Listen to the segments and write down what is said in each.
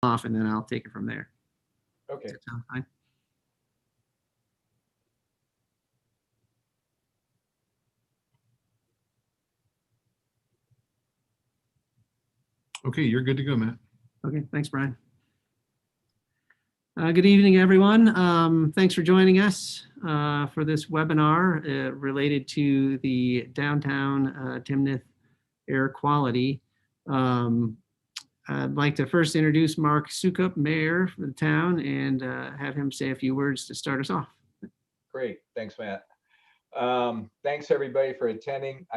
off, and then I'll take it from there. Okay. Does that sound fine? Okay, you're good to go, Matt. Okay, thanks, Brian. Good evening, everyone. Thanks for joining us for this webinar related to the downtown Tymnith air quality. I'd like to first introduce Mark Sukup, Mayor for the town, and have him say a few words to start us off. Great. Thanks, Matt. Thanks, everybody, for attending.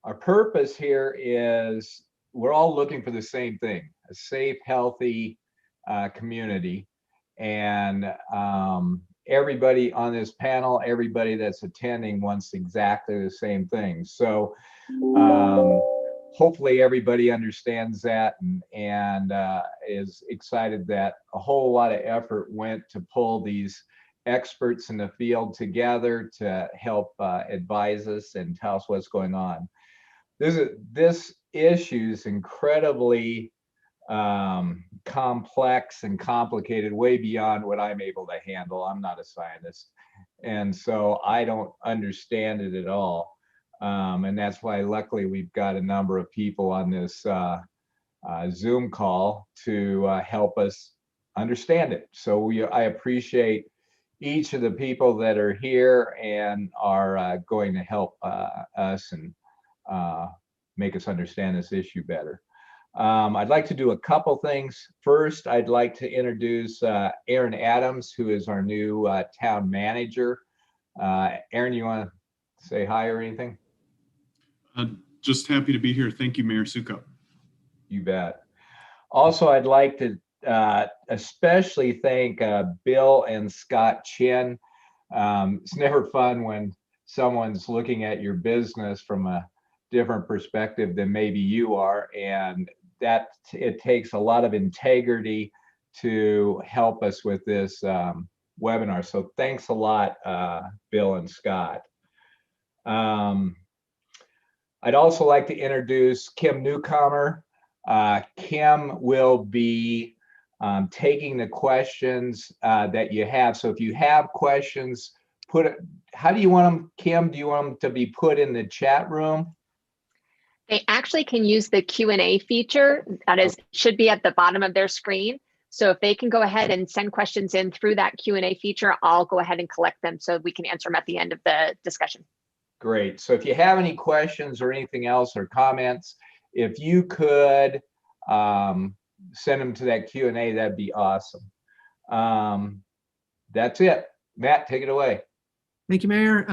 Our purpose here is we're all looking for the same thing, a safe, healthy community. And everybody on this panel, everybody that's attending wants exactly the same thing. So hopefully everybody understands that and is excited that a whole lot of effort went to pull these experts in the field together to help advise us and tell us what's going on. This issue is incredibly complex and complicated, way beyond what I'm able to handle. I'm not a scientist, and so I don't understand it at all. And that's why luckily we've got a number of people on this Zoom call to help us understand it. So I appreciate each of the people that are here and are going to help us and make us understand this issue better. I'd like to do a couple things. First, I'd like to introduce Aaron Adams, who is our new town manager. Aaron, you want to say hi or anything? Just happy to be here. Thank you, Mayor Sukup. You bet. Also, I'd like to especially thank Bill and Scott Chin. It's never fun when someone's looking at your business from a different perspective than maybe you are, and that it takes a lot of integrity to help us with this webinar. So thanks a lot, Bill and Scott. I'd also like to introduce Kim Newcomer. Kim will be taking the questions that you have. So if you have questions, how do you want them, Kim? Do you want them to be put in the chat room? They actually can use the Q&A feature that should be at the bottom of their screen. So if they can go ahead and send questions in through that Q&A feature, I'll go ahead and collect them so we can answer them at the end of the discussion. Great. So if you have any questions or anything else or comments, if you could send them to that Q&A, that'd be awesome. That's it. Matt, take it away. Thank you, Mayor.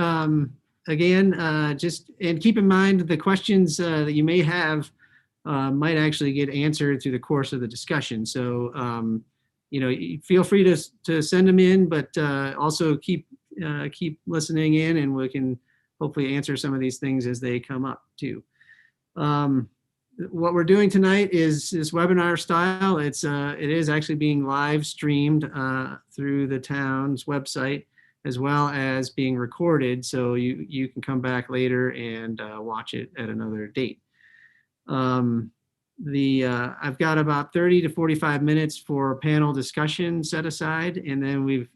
Again, just and keep in mind the questions that you may have might actually get answered through the course of the discussion. So, you know, feel free to send them in, but also keep listening in, and we can hopefully answer some of these things as they come up too. What we're doing tonight is this webinar style. It is actually being live streamed through the town's website, as well as being recorded, so you can come back later and watch it at another date. I've got about 30 to 45 minutes for panel discussion set aside, and then we've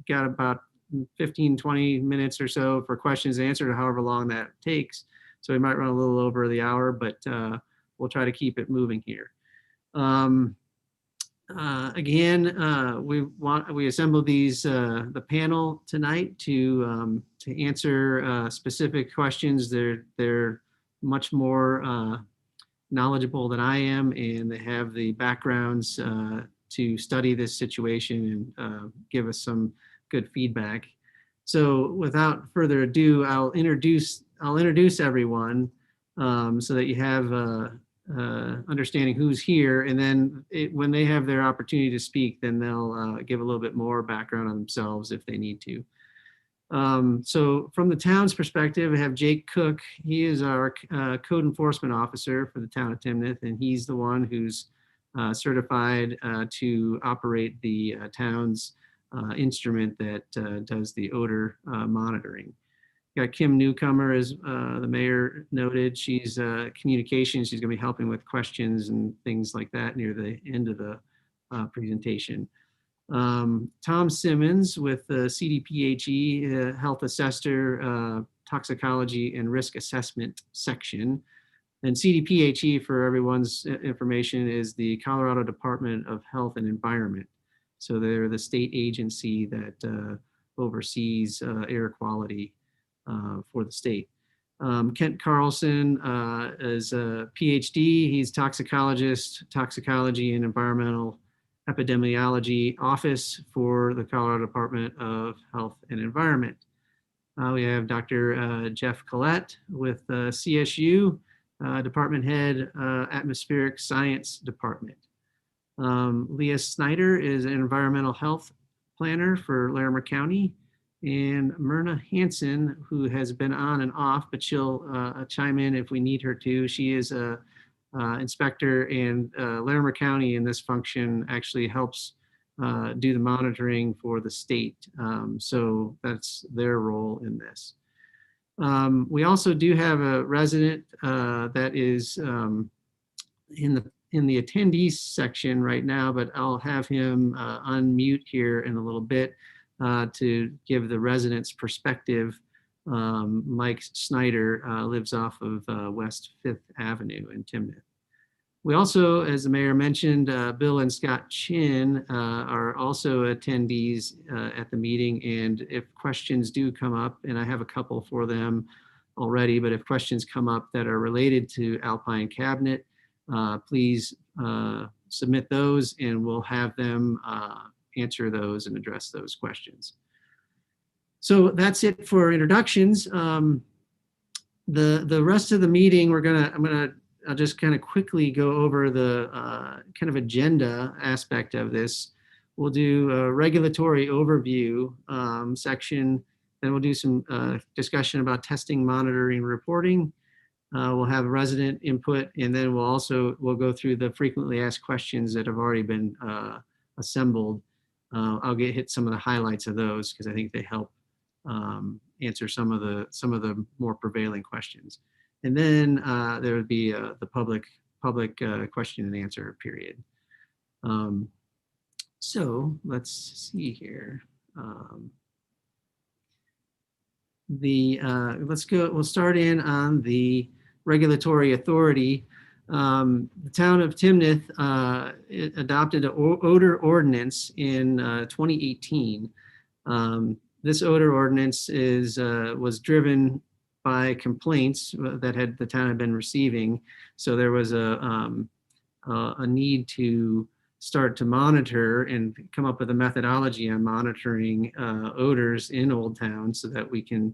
got about 15, 20 minutes or so for questions and answers, however long that takes. So we might run a little over the hour, but we'll try to keep it moving here. Again, we assembled the panel tonight to answer specific questions. They're much more knowledgeable than I am, and they have the backgrounds to study this situation and give us some good feedback. So without further ado, I'll introduce everyone so that you have understanding who's here, and then when they have their opportunity to speak, then they'll give a little bit more background on themselves if they need to. So from the town's perspective, I have Jake Cook. He is our code enforcement officer for the town of Tymnith, and he's the one who's certified to operate the town's instrument that does the odor monitoring. Got Kim Newcomer, as the mayor noted. She's communications. She's going to be helping with questions and things like that near the end of the presentation. Tom Simmons with the CDPHE Health Assessor Toxicology and Risk Assessment section. And CDPHE, for everyone's information, is the Colorado Department of Health and Environment. So they're the state agency that oversees air quality for the state. Kent Carlson is a PhD. He's toxicologist, toxicology and environmental epidemiology office for the Colorado Department of Health and Environment. We have Dr. Jeff Collette with CSU, department head, atmospheric science department. Leah Snyder is an environmental health planner for Larimer County. And Myrna Hansen, who has been on and off, but she'll chime in if we need her to. She is a inspector, and Larimer County in this function actually helps do the monitoring for the state. So that's their role in this. We also do have a resident that is in the attendees section right now, but I'll have him unmute here in a little bit to give the residents perspective. Mike Snyder lives off of West 5th Avenue in Tymnics. We also, as the mayor mentioned, Bill and Scott Chin are also attendees at the meeting. And if questions do come up, and I have a couple for them already, but if questions come up that are related to Alpine Cabinet, please submit those and we'll have them answer those and address those questions. So that's it for introductions. The rest of the meeting, I'll just kind of quickly go over the kind of agenda aspect of this. We'll do a regulatory overview section, then we'll do some discussion about testing, monitoring, reporting. We'll have resident input, and then we'll go through the frequently asked questions that have already been assembled. I'll hit some of the highlights of those because I think they help answer some of the more prevailing questions. And then there would be the public question and answer period. So let's see here. We'll start in on the regulatory authority. The town of Tymnics adopted an odor ordinance in 2018. This odor ordinance was driven by complaints that the town had been receiving. So there was a need to start to monitor and come up with a methodology on monitoring odors in Old Town so that we can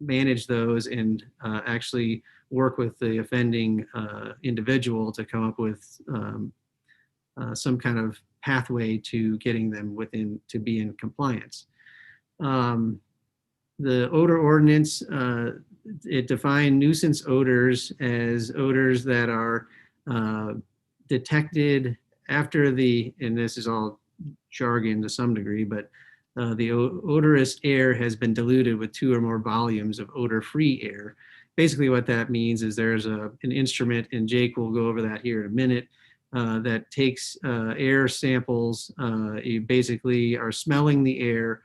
manage those and actually work with the offending individual to come up with some kind of pathway to getting them to be in compliance. The odor ordinance, it defined nuisance odors as odors that are detected after and this is all jargon to some degree, but the odorous air has been diluted with 2 or more volumes of odor-free air. Basically what that means is there's an instrument, and Jake will go over that here in a minute, that takes air samples. You basically are smelling the air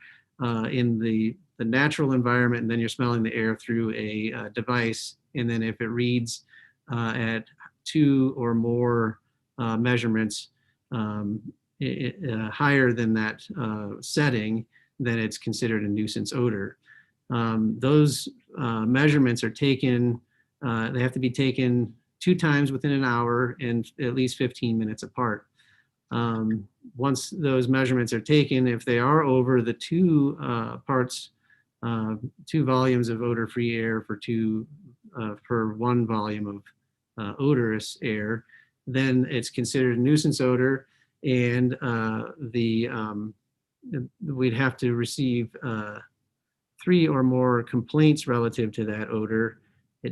in the natural environment, and then you're smelling the air through a device. And then if it reads at 2 or more measurements higher than that setting, then it's considered a nuisance odor. Those measurements are taken, they have to be taken 2 times within an hour and at least 15 minutes apart. Once those measurements are taken, if they are over the 2 volumes of odor-free air per 1 volume of odorous air, then it's considered a nuisance odor, and we'd have to receive 3 or more complaints relative to that odor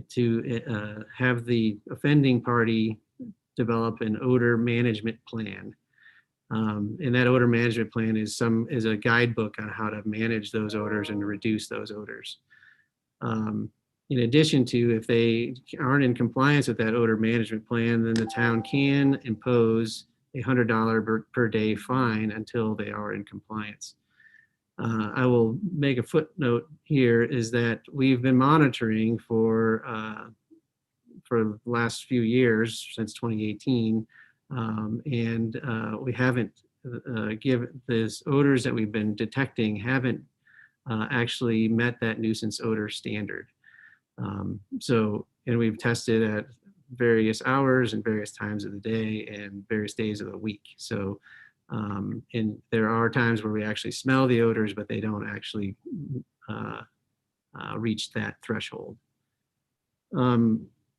to have the offending party develop an odor management plan. And that odor management plan is a guidebook on how to manage those odors and to reduce those odors. In addition to, if they aren't in compliance with that odor management plan, then the town can impose a $100 per day fine until they are in compliance. I will make a footnote here is that we've been monitoring for the last few years, since 2018, and we haven't given this odors that we've been detecting haven't actually met that nuisance odor standard. And we've tested at various hours and various times of the day and various days of the week. So, and there are times where we actually smell the odors, but they don't actually reach that threshold.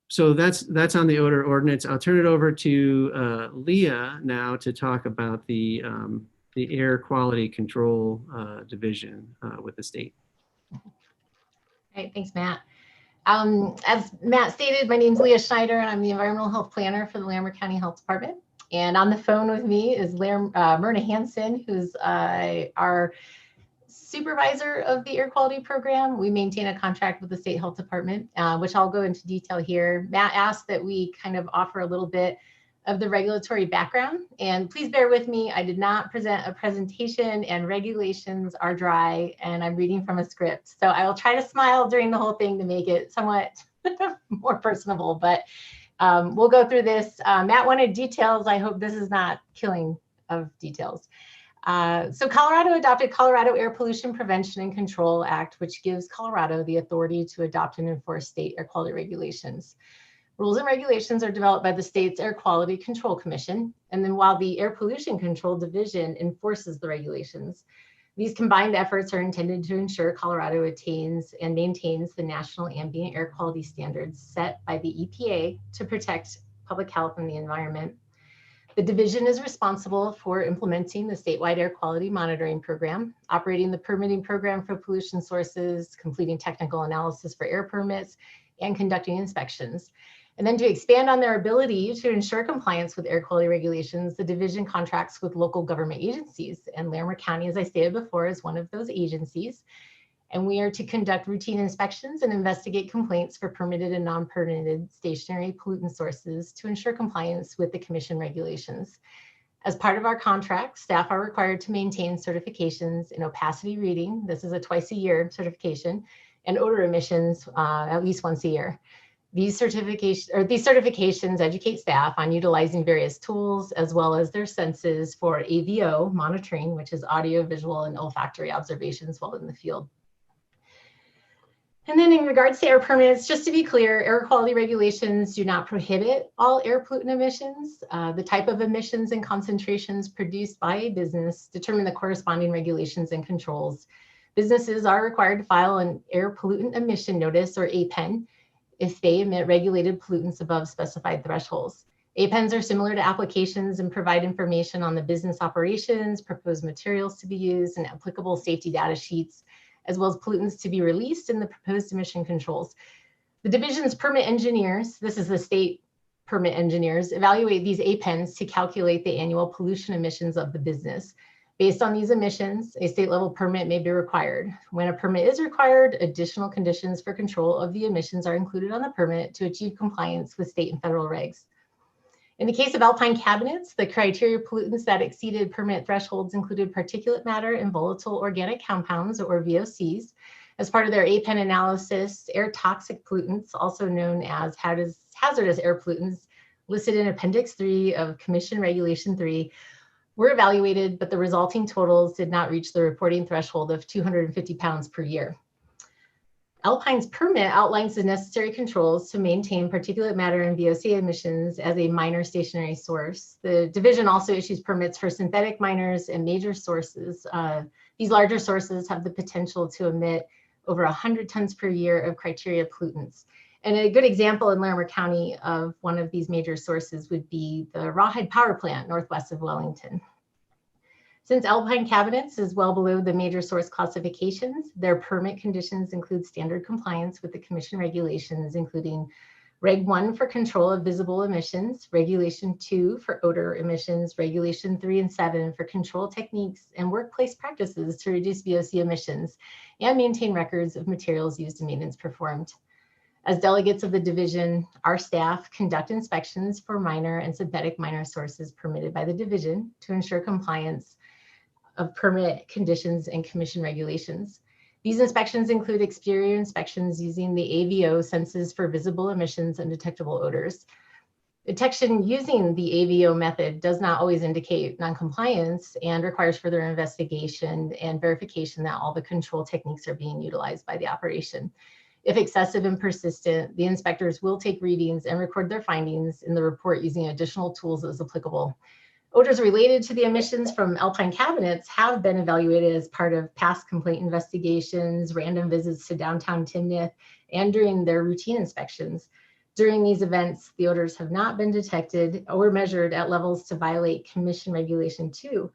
So that's on the odor ordinance. I'll turn it over to Leah now to talk about the air quality control division with the state. All right, thanks, Matt. As Matt stated, my name is Leah Schneider, and I'm the Environmental Health Planner for the Larimer County Health Department. And on the phone with me is Myrna Hansen, who's our supervisor of the air quality program. We maintain a contract with the State Health Department, which I'll go into detail here. Matt asked that we kind of offer a little bit of the regulatory background. And please bear with me, I did not present a presentation, and regulations are dry, and I'm reading from a script. So I will try to smile during the whole thing to make it somewhat more personable, but we'll go through this. Matt wanted details. I hope this is not killing of details. So Colorado adopted Colorado Air Pollution Prevention and Control Act, which gives Colorado the authority to adopt and enforce state air quality regulations. Rules and regulations are developed by the state's Air Quality Control Commission. And then while the Air Pollution Control Division enforces the regulations, these combined efforts are intended to ensure Colorado attains and maintains the national ambient air quality standards set by the EPA to protect public health and the environment. The division is responsible for implementing the statewide air quality monitoring program, operating the permitting program for pollution sources, completing technical analysis for air permits, and conducting inspections. And then to expand on their ability to ensure compliance with air quality regulations, the division contracts with local government agencies. And Larimer County, as I stated before, is one of those agencies. And we are to conduct routine inspections and investigate complaints for permitted and non-permitted stationary pollutant sources to ensure compliance with the commission regulations. As part of our contract, staff are required to maintain certifications in opacity reading. This is a twice-a-year certification, and odor emissions at least once a year. These certifications educate staff on utilizing various tools as well as their senses for AVO monitoring, which is audio, visual, and olfactory observations while in the field. And then in regards to air permits, just to be clear, air quality regulations do not prohibit all air pollutant emissions. The type of emissions and concentrations produced by a business determine the corresponding regulations and controls. Businesses are required to file an air pollutant emission notice, or APEN, if they emit regulated pollutants above specified thresholds. APENs are similar to applications and provide information on the business operations, proposed materials to be used, and applicable safety data sheets, as well as pollutants to be released in the proposed emission controls. The division's permit engineers, this is the state permit engineers, evaluate these APENs to calculate the annual pollution emissions of the business. Based on these emissions, a state level permit may be required. When a permit is required, additional conditions for control of the emissions are included on the permit to achieve compliance with state and federal regs. In the case of Alpine cabinets, the criteria pollutants that exceeded permit thresholds included particulate matter and volatile organic compounds, or VOCs. As part of their APEN analysis, air toxic pollutants, also known as hazardous air pollutants, listed in Appendix 3 of Commission Regulation 3, were evaluated, but the resulting totals did not reach the reporting threshold of 250 pounds per year. Alpine's permit outlines the necessary controls to maintain particulate matter and VOC emissions as a minor stationary source. The division also issues permits for synthetic minors and major sources. These larger sources have the potential to emit over 100 tons per year of criteria pollutants. And a good example in Larimer County of one of these major sources would be the Rawhide Power Plant northwest of Wellington. Since Alpine cabinets is well below the major source classifications, their permit conditions include standard compliance with the commission regulations, including Reg 1 for control of visible emissions, Regulation 2 for odor emissions, Regulation 3 and 7 for control techniques and workplace practices to reduce VOC emissions, and maintain records of materials used and maintenance performed. As delegates of the division, our staff conduct inspections for minor and synthetic minor sources permitted by the division to ensure compliance of permit conditions and commission regulations. These inspections include exterior inspections using the AVO senses for visible emissions and detectable odors. Detection using the AVO method does not always indicate noncompliance and requires further investigation and verification that all the control techniques are being utilized by the operation. If excessive and persistent, the inspectors will take readings and record their findings in the report using additional tools as applicable. Odors related to the emissions from alpine cabinets have been evaluated as part of past complaint investigations, random visits to downtown Tymnith, and during their routine inspections. During these events, the odors have not been detected or measured at levels to violate Commission Regulation 2.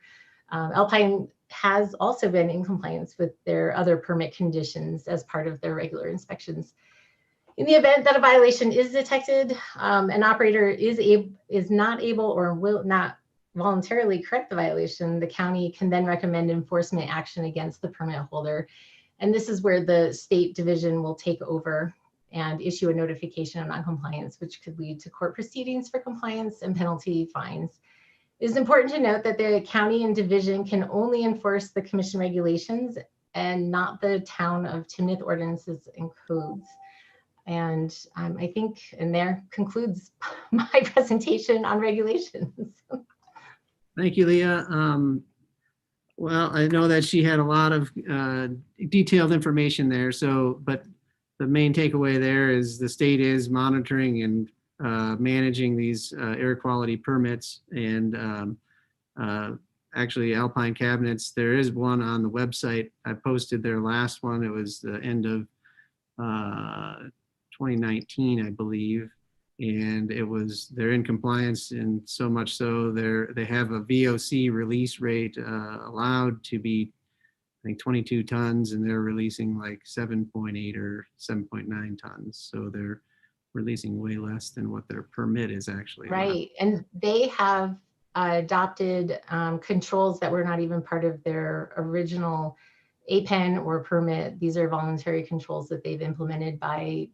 Alpine has also been in compliance with their other permit conditions as part of their regular inspections. In the event that a violation is detected, an operator is not able or will not voluntarily correct the violation, the county can then recommend enforcement action against the permit holder. And this is where the state division will take over and issue a notification of noncompliance, which could lead to court proceedings for compliance and penalty fines. It is important to note that the county and division can only enforce the commission regulations and not the town of Tymnith ordinances and codes. And I think, and there concludes my presentation on regulations. Thank you, Leah. Well, I know that she had a lot of detailed information there. So, but the main takeaway there is the state is monitoring and managing these air quality permits. And actually, Alpine Cabinets, there is one on the website. I posted their last one. It was the end of 2019, I believe. And they're in compliance, and so much so they have a VOC release rate allowed to be, I think, 22 tons, and they're releasing like 7.8 or 7.9 tons. So they're releasing way less than what their permit is actually. Right, and they have adopted controls that were not even part of their original APEN or permit. These are voluntary controls that they've implemented by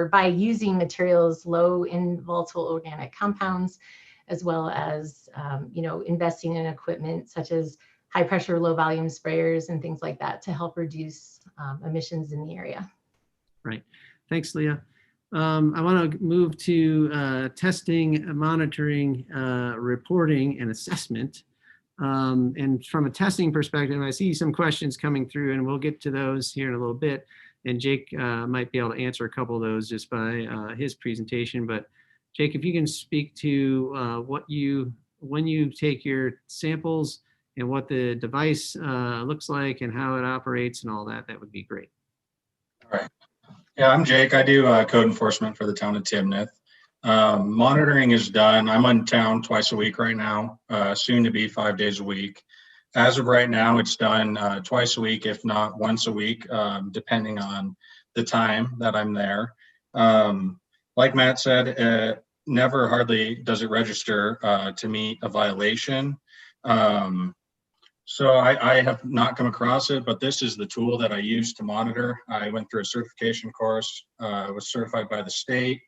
by using materials low in volatile organic compounds, as well as investing in equipment such as high pressure, low volume sprayers and things like that to help reduce emissions in the area. Right. Thanks, Leah. I want to move to testing, monitoring, reporting, and assessment. And from a testing perspective, I see some questions coming through, and we'll get to those here in a little bit. And Jake might be able to answer a couple of those just by his presentation. But Jake, if you can speak to when you take your samples and what the device looks like and how it operates and all that, that would be great. All right. Yeah, I'm Jake. I do code enforcement for the town of Tymnith. Monitoring is done. I'm in town twice a week right now, soon to be 5 days a week. As of right now, it's done twice a week, if not once a week, depending on the time that I'm there. Like Matt said, never hardly does it register to meet a violation. So I have not come across it, but this is the tool that I use to monitor. I went through a certification course, was certified by the state.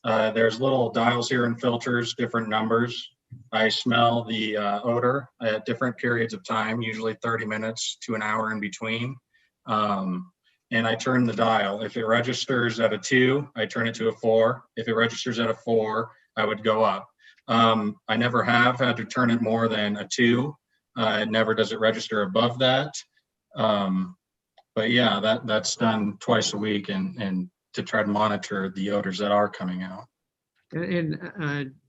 There's little dials here and filters, different numbers. I smell the odor at different periods of time, usually 30 minutes to an hour in between. And I turn the dial. If it registers at a 2, I turn it to a 4. If it registers at a 4, I would go up. I never have had to turn it more than a 2. It never does it register above that. But yeah, that's done twice a week and to try to monitor the odors that are coming out. And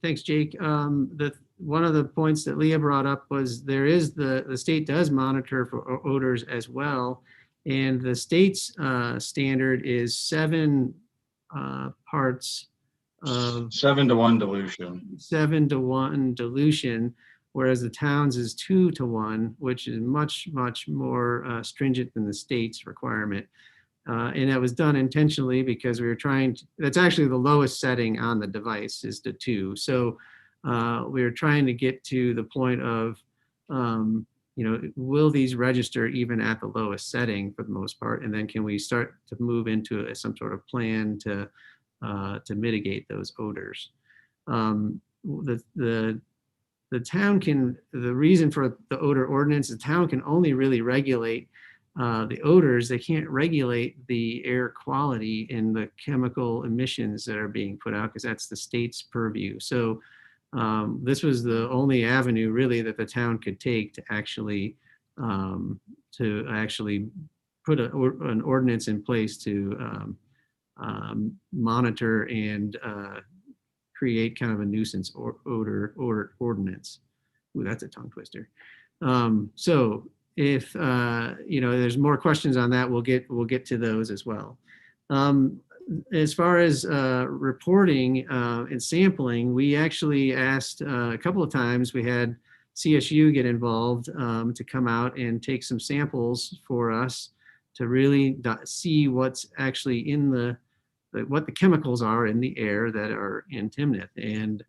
thanks, Jake. One of the points that Leah brought up was the state does monitor for odors as well. And the state's standard is 7 parts of 7 to 1 dilution. 7 to 1 dilution, whereas the town's is 2 to 1, which is much, much more stringent than the state's requirement. And that was done intentionally because we were that's actually the lowest setting on the device is the 2. So we were trying to get to the point of will these register even at the lowest setting for the most part? And then can we start to move into some sort of plan to mitigate those odors? The town can, the reason for the odor ordinance, the town can only really regulate the odors. They can't regulate the air quality and the chemical emissions that are being put out, because that's the state's purview. So this was the only avenue really that the town could take to actually put an ordinance in place to monitor and create kind of a nuisance odor ordinance. Ooh, that's a tongue twister. So if there's more questions on that, we'll get to those as well. As far as reporting and sampling, we actually asked a couple of times. We had CSU get involved to come out and take some samples for us to really see what's actually in what the chemicals are in the air that are in Tymnit. And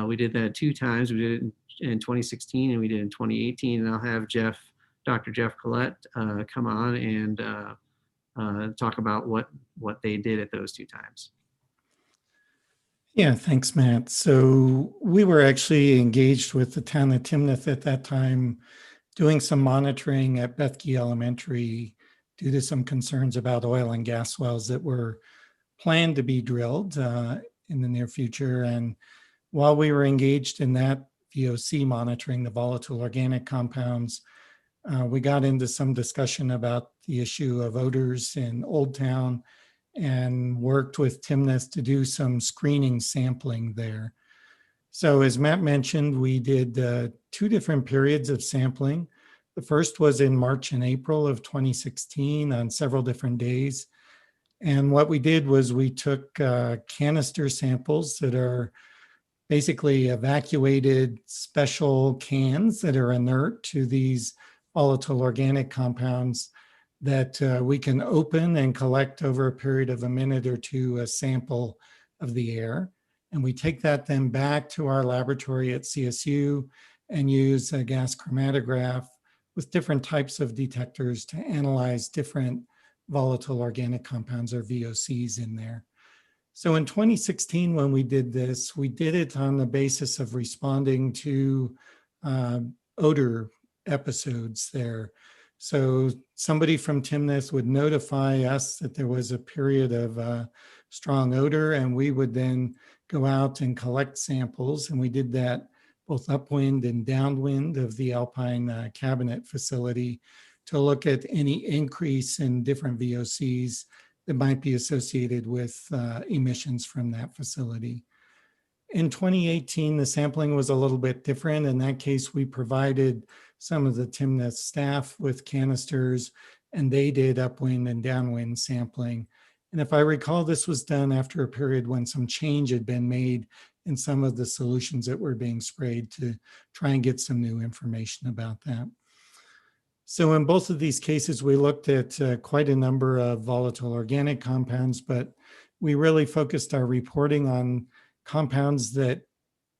we did that 2 times. We did it in 2016 and we did it in 2018. And I'll have Dr. Jeff Collette come on and talk about what they did at those 2 times. Yeah, thanks, Matt. So we were actually engaged with the town of Tymnit at that time, doing some monitoring at Bethke Elementary due to some concerns about oil and gas wells that were planned to be drilled in the near future. And while we were engaged in that VOC monitoring, the volatile organic compounds, we got into some discussion about the issue of odors in Old Town and worked with Tymnit to do some screening sampling there. So as Matt mentioned, we did 2 different periods of sampling. The first was in March and April of 2016 on several different days. And what we did was we took canister samples that are basically evacuated special cans that are inert to these volatile organic compounds that we can open and collect over a period of a minute or 2 a sample of the air. And we take that then back to our laboratory at CSU and use a gas chromatograph with different types of detectors to analyze different volatile organic compounds, or VOCs, in there. So in 2016, when we did this, we did it on the basis of responding to odor episodes there. So somebody from Tymnit would notify us that there was a period of strong odor, and we would then go out and collect samples. And we did that both upwind and downwind of the Alpine Cabinet facility to look at any increase in different VOCs that might be associated with emissions from that facility. In 2018, the sampling was a little bit different. In that case, we provided some of the Tymnit staff with canisters, and they did upwind and downwind sampling. And if I recall, this was done after a period when some change had been made in some of the solutions that were being sprayed to try and get some new information about that. So in both of these cases, we looked at quite a number of volatile organic compounds, but we really focused our reporting on compounds that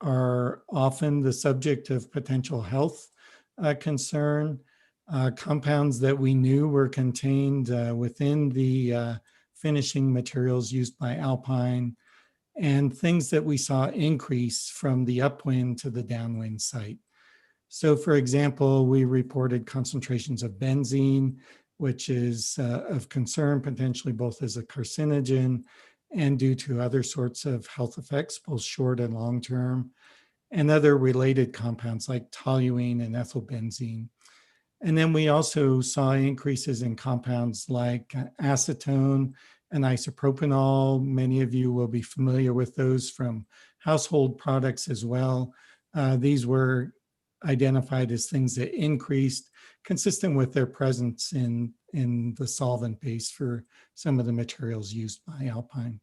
are often the subject of potential health concern, compounds that we knew were contained within the finishing materials used by Alpine, and things that we saw increase from the upwind to the downwind site. So for example, we reported concentrations of benzene, which is of concern potentially both as a carcinogen and due to other sorts of health effects, both short and long term, and other related compounds like toluene and ethylbenzene. And then we also saw increases in compounds like acetone and isopropanol. Many of you will be familiar with those from household products as well. These were identified as things that increased, consistent with their presence in the solvent base for some of the materials used by Alpine.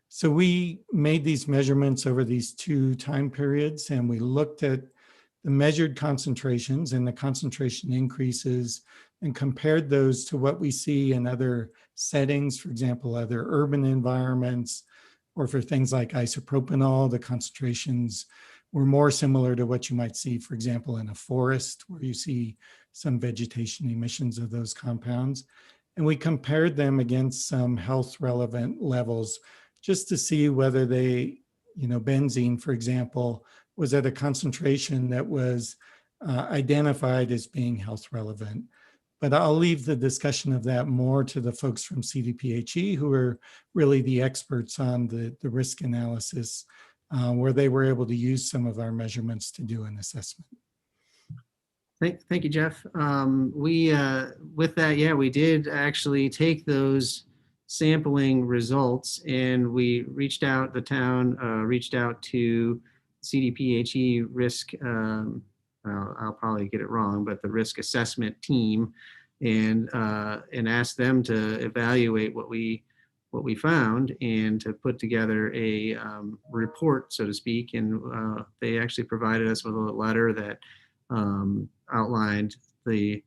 So we made these measurements over these 2 time periods, and we looked at the measured concentrations and the concentration increases and compared those to what we see in other settings, for example, other urban environments, or for things like isopropanol, the concentrations were more similar to what you might see, for example, in a forest where you see some vegetation emissions of those compounds. And we compared them against some health relevant levels just to see whether they, benzene, for example, was at a concentration that was identified as being health relevant. But I'll leave the discussion of that more to the folks from CDPHE, who are really the experts on the risk analysis, where they were able to use some of our measurements to do an assessment. Thank you, Jeff. With that, we did actually take those sampling results and we reached out, the town reached out to CDPHE risk, I'll probably get it wrong, but the risk assessment team, and asked them to evaluate what we found and to put together a report, so to speak. And they actually provided us with a letter that outlined the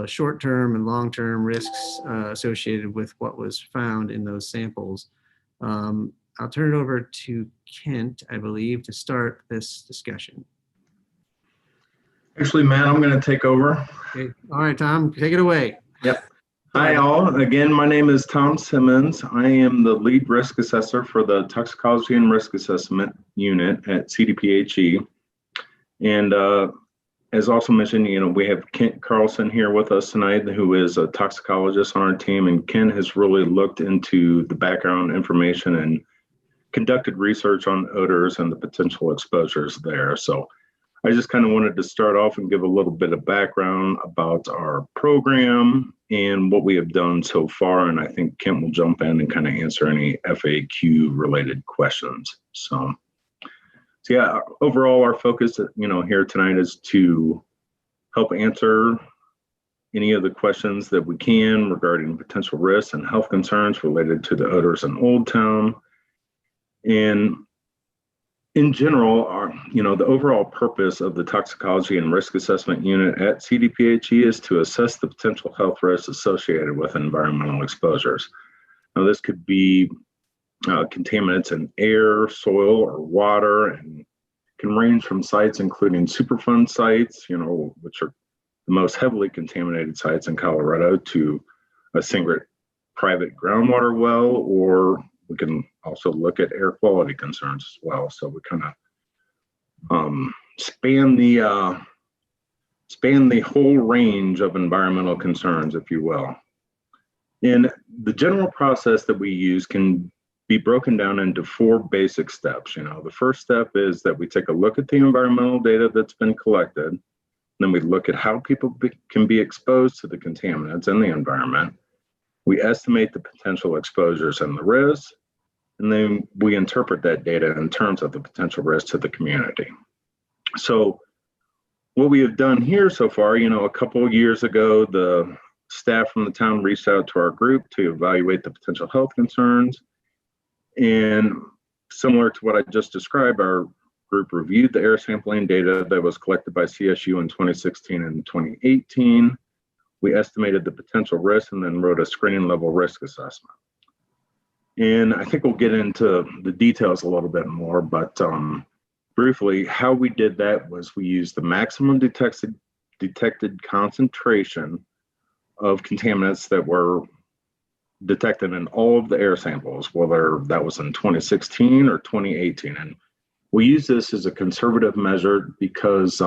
short-term and long-term risks associated with what was found in those samples. I'll turn it over to Kent, I believe, to start this discussion. Actually, Matt, I'm going to take over. Okay. All right, Tom, take it away. Yep. Hi, all. Again, my name is Tom Simmons. I am the lead risk assessor for the Toxicology and Risk Assessment Unit at CDPHE. And as also mentioned, we have Kent Carlson here with us tonight, who is a toxicologist on our team. And Ken has really looked into the background information and conducted research on odors and the potential exposures there. So I just kind of wanted to start off and give a little bit of background about our program and what we have done so far. And I think Kent will jump in and kind of answer any FAQ related questions. So yeah, overall, our focus, here tonight is to help answer any of the questions that we can regarding potential risks and health concerns related to the odors in Old Town. And in general, the overall purpose of the Toxicology and Risk Assessment Unit at CDPHE is to assess the potential health risks associated with environmental exposures. Now, this could be contaminants in air, soil, or water, and can range from sites including Superfund sites, which are the most heavily contaminated sites in Colorado, to a single private groundwater well, or we can also look at air quality concerns as well. So we kind of span the whole range of environmental concerns, if you will. And the general process that we use can be broken down into 4 basic steps. The first step is that we take a look at the environmental data that's been collected. Then we look at how people can be exposed to the contaminants in the environment. We estimate the potential exposures and the risks, and then we interpret that data in terms of the potential risk to the community. So what we have done here so far, a couple of years ago, the staff from the town reached out to our group to evaluate the potential health concerns. And similar to what I just described, our group reviewed the air sampling data that was collected by CSU in 2016 and 2018. We estimated the potential risk and then wrote a screening level risk assessment. And I think we'll get into the details a little bit more, but briefly, how we did that was we used the maximum detected concentration of contaminants that were detected in all of the air samples, whether that was in 2016 or 2018. And we use this as a conservative measure because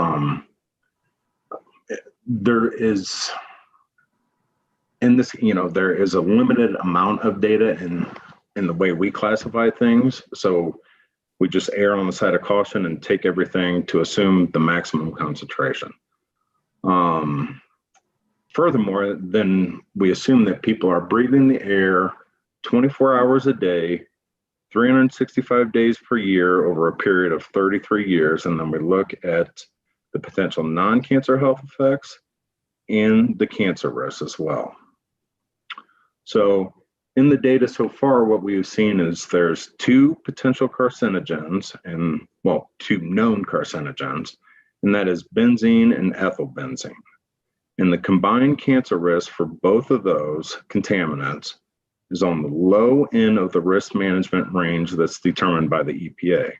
there is a limited amount of data in the way we classify things. So we just err on the side of caution and take everything to assume the maximum concentration. Furthermore, then we assume that people are breathing the air 24 hours a day, 365 days per year over a period of 33 years. And then we look at the potential non-cancer health effects and the cancer risks as well. So in the data so far, what we've seen is there's 2 potential carcinogens and, 2 known carcinogens, and that is benzene and ethylbenzene. And the combined cancer risk for both of those contaminants is on the low end of the risk management range that's determined by the EPA.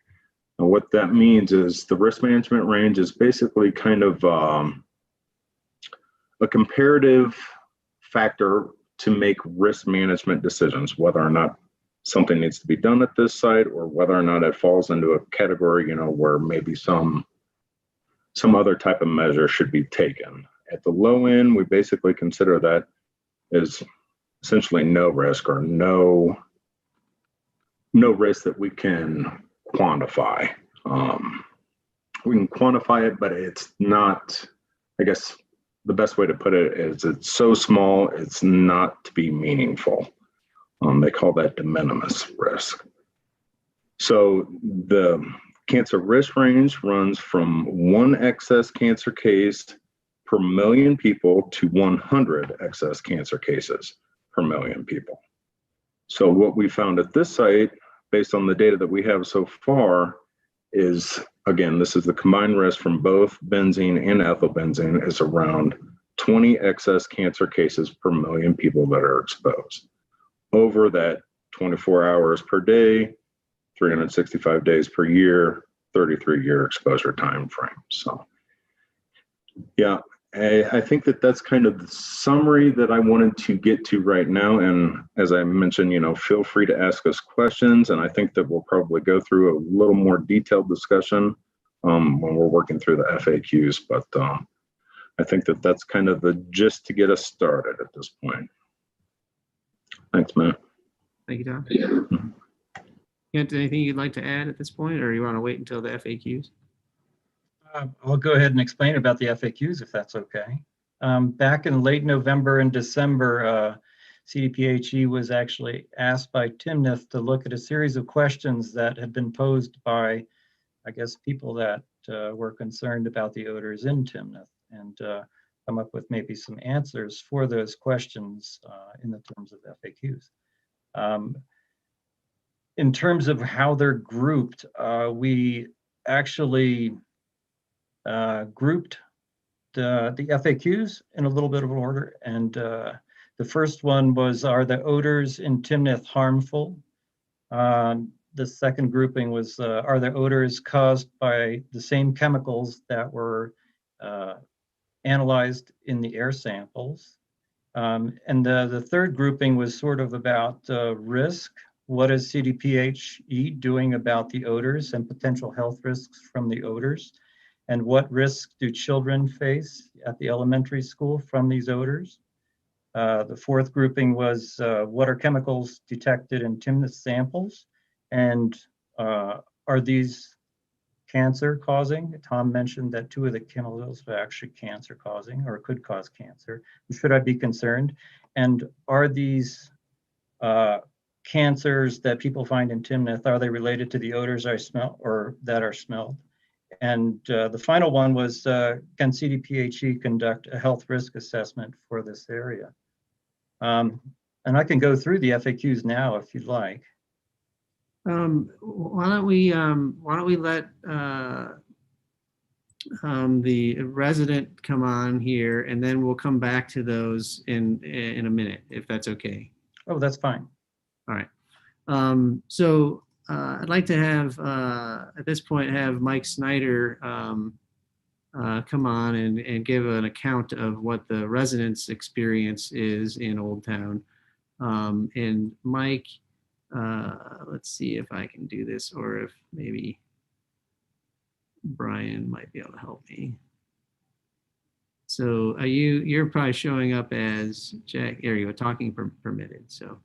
And what that means is the risk management range is basically kind of a comparative factor to make risk management decisions, whether or not something needs to be done at this site or whether or not it falls into a category, where maybe some other type of measure should be taken. At the low end, we basically consider that as essentially no risk or no risk that we can quantify. We can quantify it, but it's not, I guess the best way to put it is it's so small, it's not to be meaningful. They call that de minimis risk. So the cancer risk range runs from 1 excess cancer case per million people to 100 excess cancer cases per million people. So what we found at this site, based on the data that we have so far, is, again, this is the combined risk from both benzene and ethylbenzene, is around 20 excess cancer cases per million people that are exposed over that 24 hours per day, 365 days per year, 33-year exposure time frame. So yeah, I think that's kind of the summary that I wanted to get to right now. And as I mentioned, feel free to ask us questions. And I think that we'll probably go through a little more detailed discussion when we're working through the FAQs. But I think that's kind of the gist to get us started at this point. Thanks, Matt. Thank you, Tom. Kent, anything you'd like to add at this point, or you want to wait until the FAQs? I'll go ahead and explain about the FAQs if that's okay. Back in late November and December, CDPHE was actually asked by Tymnics to look at a series of questions that had been posed by, I guess, people that were concerned about the odors in Tymnics, and come up with maybe some answers for those questions in the terms of FAQs. In terms of how they're grouped, we actually grouped the FAQs in a little bit of an order. And the first one was, are the odors in Tymnics harmful? The second grouping was, are the odors caused by the same chemicals that were analyzed in the air samples? And the third grouping was sort of about risk. What is CDPHE doing about the odors and potential health risks from the odors? And what risks do children face at the elementary school from these odors? The fourth grouping was, what are chemicals detected in Tymnics samples? And are these cancer causing? Tom mentioned that 2 of the chemicals were actually cancer causing or could cause cancer. Should I be concerned? And are these cancers that people find in Tymnics, are they related to the odors I smell or that are smelled? And the final one was, can CDPHE conduct a health risk assessment for this area? And I can go through the FAQs now if you'd like. Why don't we let the resident come on here, and then we'll come back to those in a minute, if that's okay. Oh, that's fine. All right. So I'd like to have, at this point, have Mike Snyder come on and give an account of what the residents' experience is in Old Town. And Mike, let's see if I can do this, or if maybe Brian might be able to help me. So you're probably showing up as Jack. There you go, talking permitted. So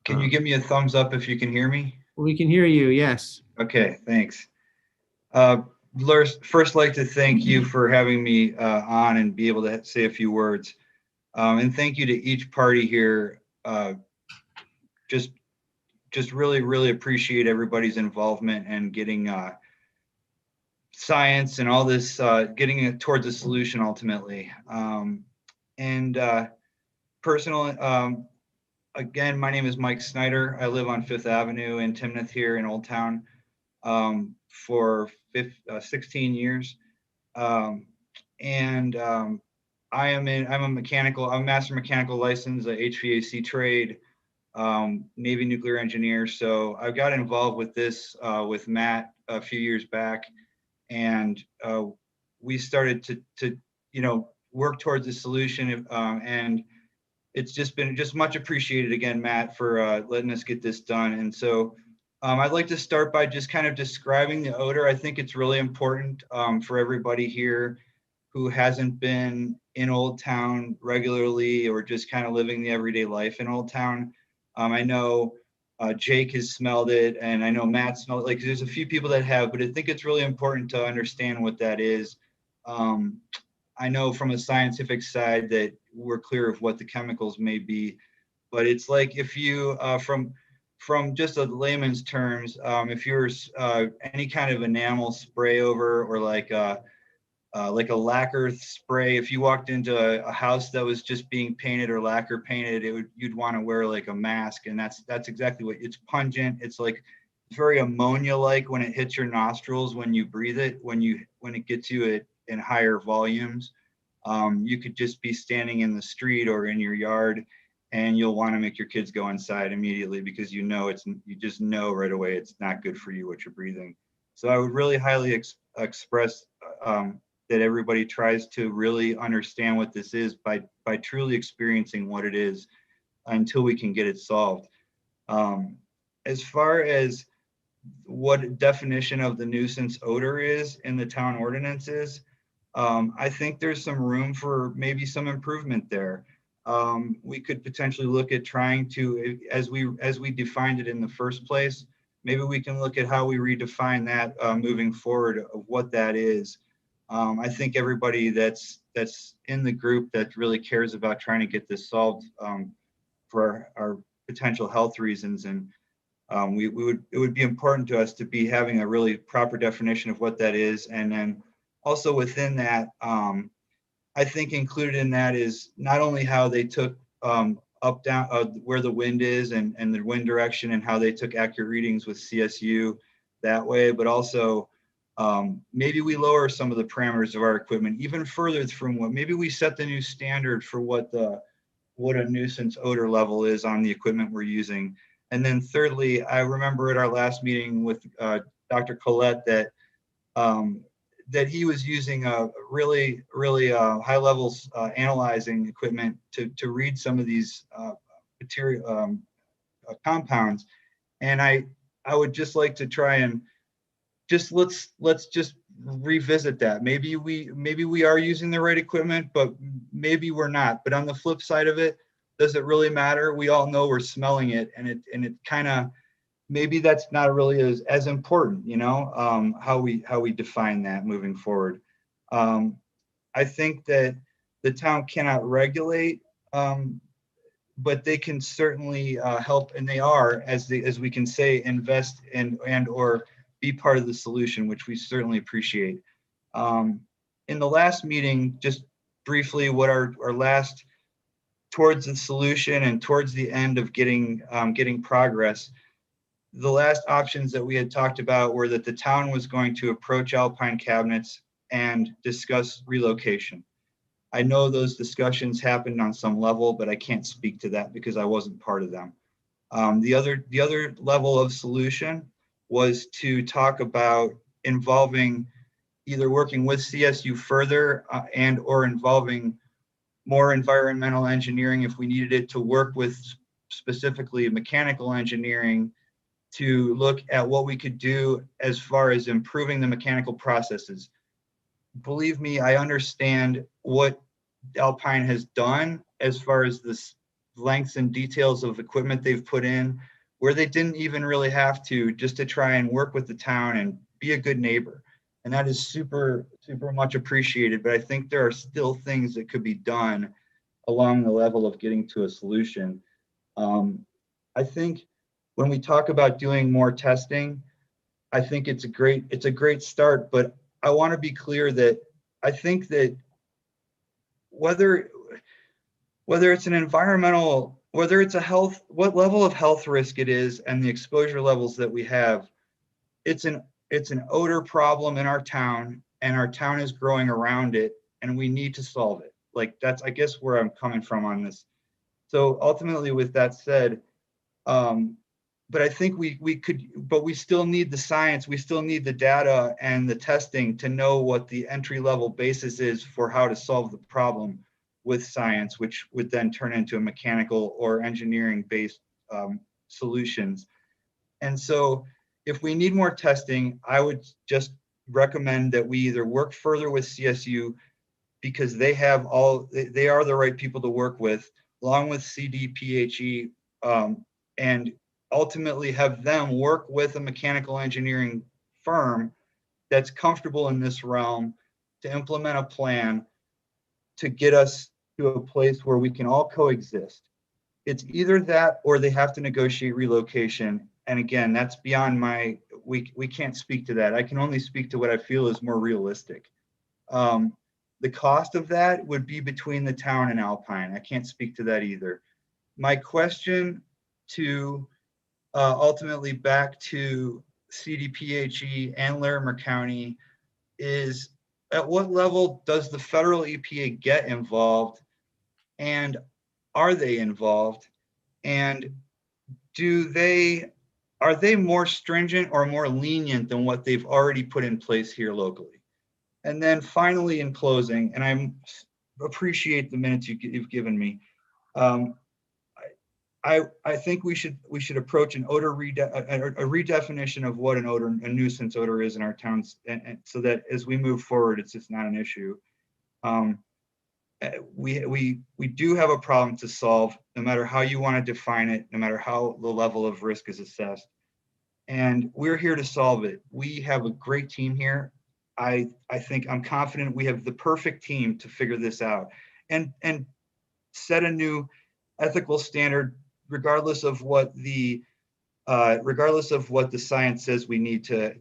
can you give me a thumbs up if you can hear me? We can hear you, yes. Okay, thanks. First, like to thank you for having me on and be able to say a few words. And thank you to each party here. Just really appreciate everybody's involvement and getting science and all this, getting it towards a solution ultimately. Personal, again, my name is Mike Snyder. I live on 5th Avenue in Tymnics here in Old Town for 16 years. I'm a master mechanical license, a HVAC trade. Navy nuclear engineer. So I got involved with this with Matt a few years back, and we started to work towards a solution, and it's just been much appreciated again, Matt, for letting us get this done. And so I'd like to start by just kind of describing the odor. I think it's really important for everybody here who hasn't been in Old Town regularly or just kind of living the everyday life in Old Town. I know Jake has smelled it, and I know Matt smelled it. Like, there's a few people that have, but I think it's really important to understand what that is. I know from a scientific side that we're clear of what the chemicals may be, but it's like if you, from just a layman's terms, if you're any kind of enamel spray over, or like a lacquer spray, if you walked into a house that was just being painted or lacquer painted, you'd want to wear like a mask, and that's exactly what it's pungent. It's like very ammonia-like when it hits your nostrils when you breathe it. When it gets you in higher volumes, you could just be standing in the street or in your yard, and you'll want to make your kids go inside immediately because you just know right away it's not good for you what you're breathing. So I would really highly express that everybody tries to really understand what this is by truly experiencing what it is until we can get it solved. As far as what definition of the nuisance odor is in the town ordinances, I think there's some room for maybe some improvement there. We could potentially look at trying to, as we defined it in the first place, maybe we can look at how we redefine that moving forward of what that is. I think everybody that's in the group that really cares about trying to get this solved for our potential health reasons, and it would be important to us to be having a really proper definition of what that is. And then also within that, I think included in that is not only how they took up, down, where the wind is and the wind direction, and how they took accurate readings with CSU that way, but also maybe we lower some of the parameters of our equipment even further from what, maybe we set the new standard for what a nuisance odor level is on the equipment we're using. And then thirdly, I remember at our last meeting with Dr. Collette that he was using a really high levels analyzing equipment to read some of these material compounds. And I would just like to try and let's just revisit that. Maybe we are using the right equipment, but maybe we're not. But on the flip side of it, does it really matter? We all know we're smelling it, and it kind of, maybe that's not really as important, how we define that moving forward. I think that the town cannot regulate, but they can certainly help, and they are, as we can say, invest and or be part of the solution, which we certainly appreciate. In the last meeting, just briefly, what our last towards the solution and towards the end of getting progress, the last options that we had talked about were that the town was going to approach Alpine Cabinets and discuss relocation. I know those discussions happened on some level, but I can't speak to that because I wasn't part of them. The other level of solution was to talk about involving, either working with CSU further and or involving more environmental engineering if we needed it, to work with specifically mechanical engineering to look at what we could do as far as improving the mechanical processes. Believe me, I understand what Alpine has done as far as the lengths and details of equipment they've put in, where they didn't even really have to, just to try and work with the town and be a good neighbor. And that is super, super much appreciated. But I think there are still things that could be done along the level of getting to a solution. I think when we talk about doing more testing, I think it's a great start, but I want to be clear that I think that whether it's an environmental, whether it's a health, what level of health risk it is, and the exposure levels that we have, it's an odor problem in our town, and our town is growing around it, and we need to solve it. Like, that's, I guess, where I'm coming from on this. So ultimately, with that said, But I think we could, but we still need the science, we still need the data and the testing to know what the entry level basis is for how to solve the problem with science, which would then turn into a mechanical or engineering based solutions. And so if we need more testing, I would just recommend that we either work further with CSU, because they have they are the right people to work with, along with CDPHE, and ultimately have them work with a mechanical engineering firm that's comfortable in this realm to implement a plan to get us to a place where we can all coexist. It's either that or they have to negotiate relocation. And again, that's beyond we can't speak to that. I can only speak to what I feel is more realistic. The cost of that would be between the town and Alpine. I can't speak to that either. My question to ultimately back to CDPHE and Larimer County is, at what level does the federal EPA get involved, and are they involved, and are they more stringent or more lenient than what they've already put in place here locally? And then finally, in closing, and I appreciate the minutes you've given me, I think we should approach an odor a redefinition of what a nuisance odor is in our towns, and so that as we move forward, it's just not an issue. We do have a problem to solve, no matter how you want to define it, no matter how the level of risk is assessed, and we're here to solve it. We have a great team here. I think I'm confident we have the perfect team to figure this out and set a new ethical standard, regardless of what the science says we need to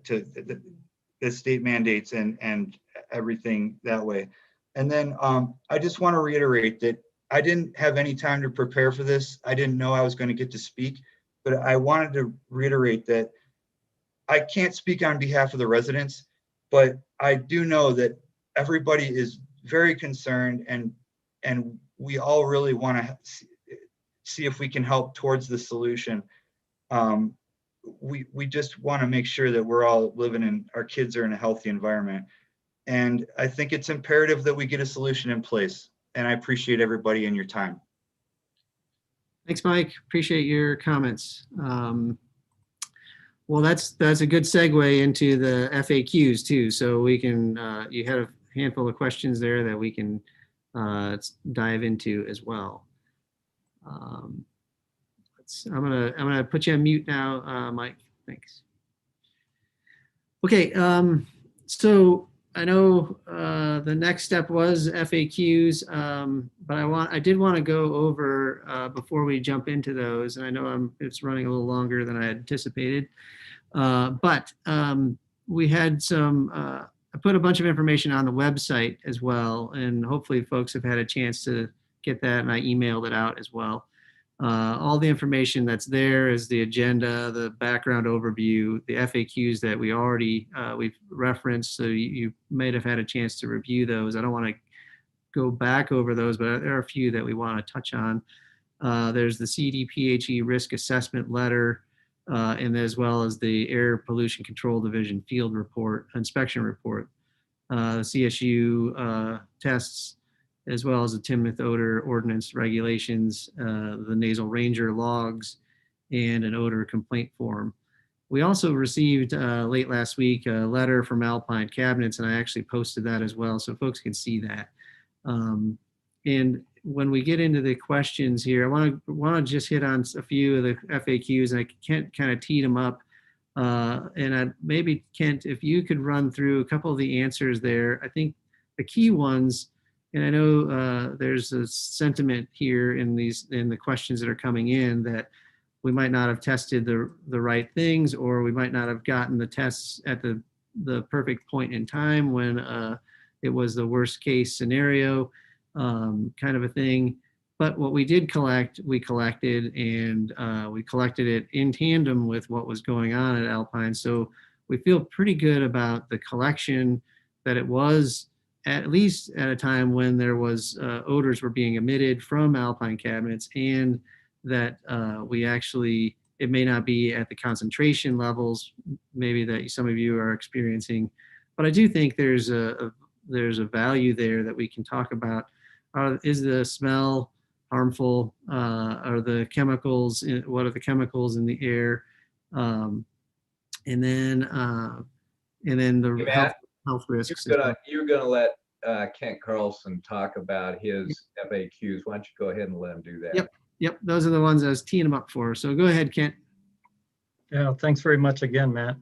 the state mandates and everything that way. And then I just want to reiterate that I didn't have any time to prepare for this. I didn't know I was going to get to speak, but I wanted to reiterate that I can't speak on behalf of the residents, but I do know that everybody is very concerned, and we all really want to see if we can help towards the solution. We just want to make sure that we're all living in, our kids are in a healthy environment. And I think it's imperative that we get a solution in place. And I appreciate everybody and your time. Thanks, Mike. Appreciate your comments. Well, that's a good segue into the FAQs too. So we can, you had a handful of questions there that we can dive into as well. I'm gonna put you on mute now, Mike. Thanks. Okay, so I know the next step was FAQs, but I did want to go over before we jump into those, and I know it's running a little longer than I had anticipated, but we had some. I put a bunch of information on the website as well, and hopefully folks have had a chance to get that, and I emailed it out as well. All the information that's there is the agenda, the background overview, the FAQs that we've referenced, so you might have had a chance to review those. I don't want to go back over those, but there are a few that we want to touch on. There's the CDPHE risk assessment letter, and as well as the Air Pollution Control Division field report, inspection report, CSU tests, as well as the Tymnics Odor Ordinance regulations, the Nasal Ranger logs, and an odor complaint form. We also received late last week a letter from Alpine Cabinets, and I actually posted that as well, so folks can see that. And when we get into the questions here, I want to just hit on a few of the FAQs, and I can't kind of tee them up. And maybe, Kent, if you could run through a couple of the answers there. I think the key ones, and I know there's a sentiment here in the questions that are coming in that we might not have tested the right things, or we might not have gotten the tests at the perfect point in time when it was the worst case scenario, kind of a thing. But what we did collect, we collected, and we collected it in tandem with what was going on at Alpine. So we feel pretty good about the collection, that it was at least at a time when there was odors were being emitted from Alpine Cabinets, and that we actually, it may not be at the concentration levels maybe that some of you are experiencing, but I do think there's a value there that we can talk about. Is the smell harmful? Are the chemicals, what are the chemicals in the air? And then the Hey, Matt, health risks. you're gonna let Kent Carlson talk about his FAQs. Why don't you go ahead and let him do that? Yep, those are the ones I was teeing them up for. So go ahead, Kent. Yeah, thanks very much again, Matt.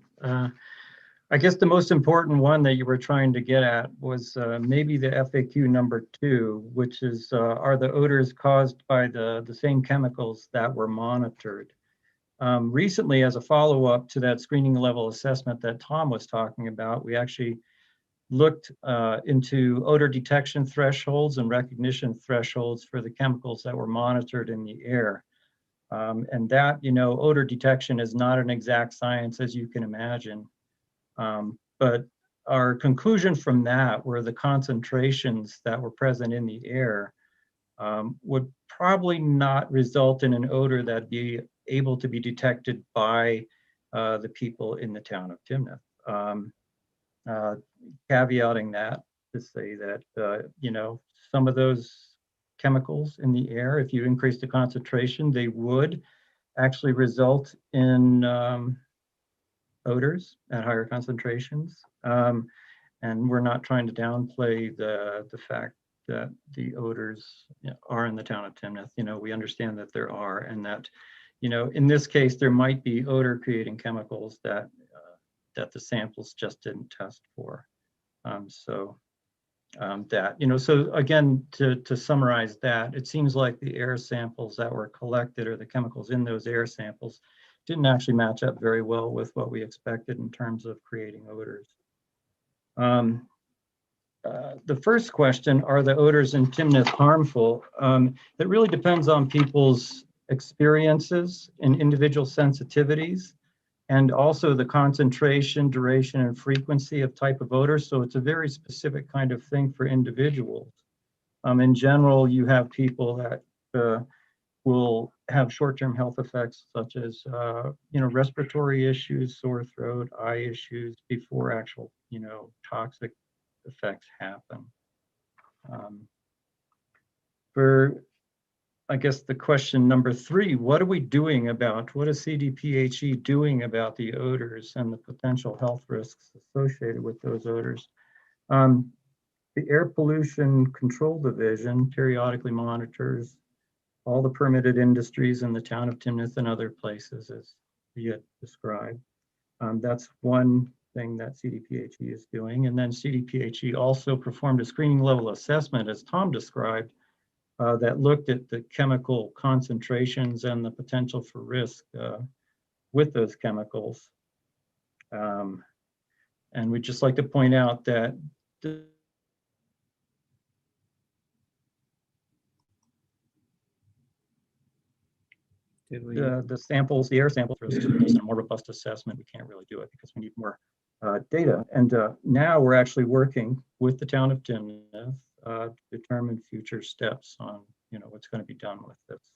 I guess the most important one that you were trying to get at was maybe the FAQ number 2, which is, are the odors caused by the same chemicals that were monitored? Recently, as a follow-up to that screening level assessment that Tom was talking about, we actually looked into odor detection thresholds and recognition thresholds for the chemicals that were monitored in the air. And that, odor detection is not an exact science, as you can imagine. But our conclusion from that were the concentrations that were present in the air would probably not result in an odor that'd be able to be detected by the people in the town of Tymnith. Caveating that to say that, some of those chemicals in the air, if you increase the concentration, they would actually result in odors at higher concentrations. And we're not trying to downplay the fact that the odors are in the town of Tymnith. We understand that there are, and that, in this case, there might be odor creating chemicals that the samples just didn't test for. So again, to summarize that, it seems like the air samples that were collected, or the chemicals in those air samples, didn't actually match up very well with what we expected in terms of creating odors. The first question, are the odors in Tymnith harmful? It really depends on people's experiences and individual sensitivities, and also the concentration, duration, and frequency of type of odor. So it's a very specific kind of thing for individuals. In general, you have people that will have short-term health effects, such as respiratory issues, sore throat, eye issues, before actual toxic effects happen. For, I guess, the question number 3, what is CDPHE doing about the odors and the potential health risks associated with those odors? The Air Pollution Control Division periodically monitors all the permitted industries in the town of Tymnith and other places, as we had described. That's one thing that CDPHE is doing. And then CDPHE also performed a screening level assessment, as Tom described, that looked at the chemical concentrations and the potential for risk with those chemicals. And we'd just like to point out that the samples, the air samples, are a more robust assessment. We can't really do it because we need more data. And now we're actually working with the town of Tymnith to determine future steps on what's going to be done with this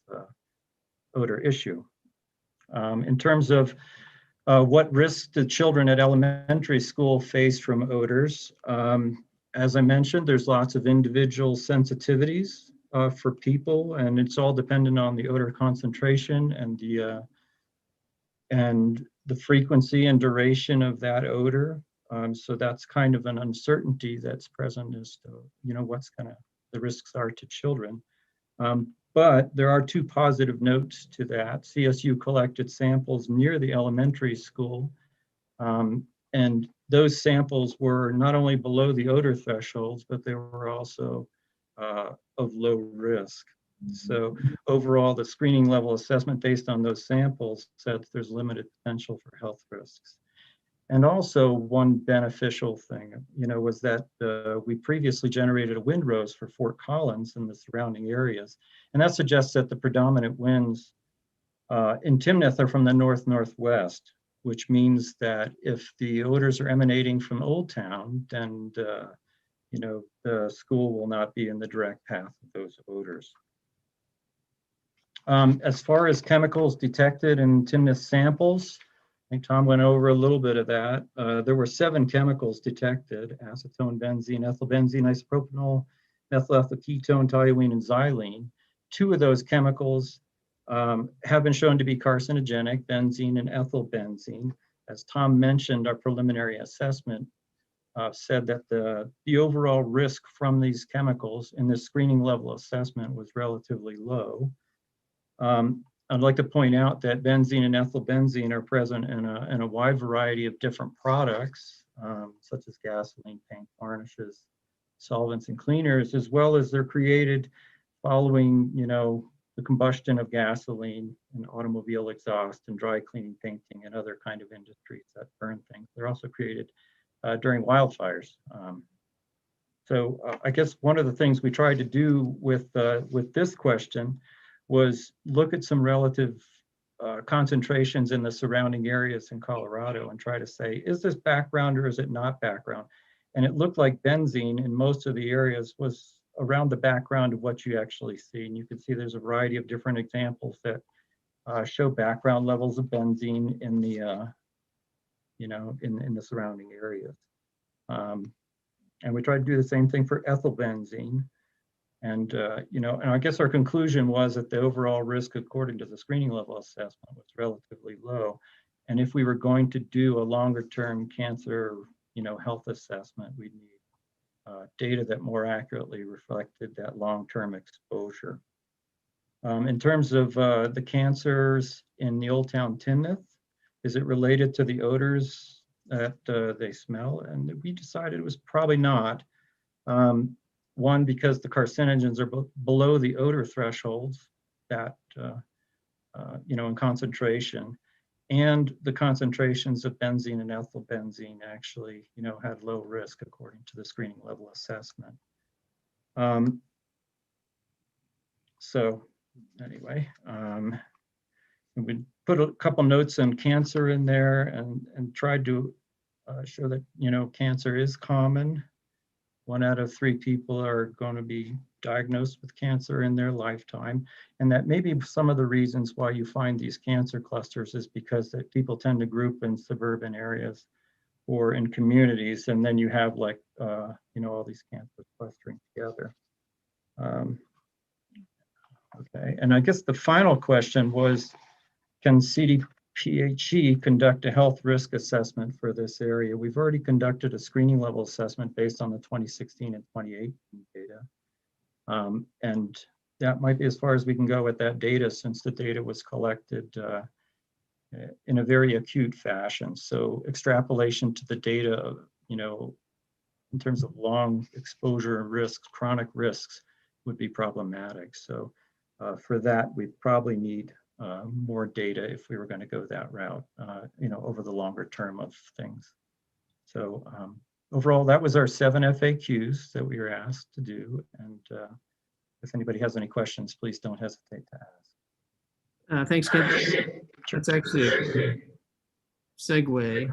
odor issue. In terms of what risks do children at elementary school face from odors, as I mentioned, there's lots of individual sensitivities for people, and it's all dependent on the odor concentration and the frequency and duration of that odor. So that's kind of an uncertainty that's present as to what's the risks are to children. But there are 2 positive notes to that. CSU collected samples near the elementary school, and those samples were not only below the odor thresholds, but they were also of low risk. So overall, the screening level assessment based on those samples said there's limited potential for health risks. And also, one beneficial thing, was that we previously generated a windrows for Fort Collins and the surrounding areas. And that suggests that the predominant winds in Tymnith are from the north-northwest, which means that if the odors are emanating from Old Town, then the school will not be in the direct path of those odors. As far as chemicals detected in Tymnis samples, I think Tom went over a little bit of that. There were 7 chemicals detected: acetone, benzene, ethylbenzene, isopropanol, methylethylketone, toluene, and xylene. 2 of those chemicals have been shown to be carcinogenic, benzene and ethylbenzene. As Tom mentioned, our preliminary assessment said that the overall risk from these chemicals in this screening level assessment was relatively low. I'd like to point out that benzene and ethylbenzene are present in a wide variety of different products, such as gasoline, paint, varnishes, solvents, and cleaners, as well as they're created following, the combustion of gasoline and automobile exhaust and dry cleaning, painting, and other kind of industries that burn things. They're also created during wildfires. So I guess one of the things we tried to do with this question was look at some relative concentrations in the surrounding areas in Colorado and try to say, is this background or is it not background? And it looked like benzene in most of the areas was around the background of what you actually see. And you can see there's a variety of different examples that show background levels of benzene in the, in the surrounding areas. And we tried to do the same thing for ethylbenzene. And, and I guess our conclusion was that the overall risk, according to the screening level assessment, was relatively low. And if we were going to do a longer term cancer, health assessment, we'd need data that more accurately reflected that long-term exposure. In terms of the cancers in the Old Town Tymnith, is it related to the odors that they smell? And we decided it was probably not. One, because the carcinogens are below the odor thresholds that, in concentration, and the concentrations of benzene and ethylbenzene actually, had low risk according to the screening level assessment. So anyway, we put a couple notes on cancer in there and tried to show that, cancer is common. 1 out of 3 people are going to be diagnosed with cancer in their lifetime. And that maybe some of the reasons why you find these cancer clusters is because that people tend to group in suburban areas or in communities. And then you have all these cancers clustering together. Okay, and I guess the final question was, can CDPHE conduct a health risk assessment for this area? We've already conducted a screening level assessment based on the 2016 and 2018 data. And that might be as far as we can go with that data, since the data was collected in a very acute fashion. So extrapolation to the data, in terms of long exposure risks, chronic risks, would be problematic. So for that, we probably need more data if we were going to go that route, over the longer term of things. So overall, that was our 7 FAQs that we were asked to do. And if anybody has any questions, please don't hesitate to ask. Thanks, Ken. That's actually a segue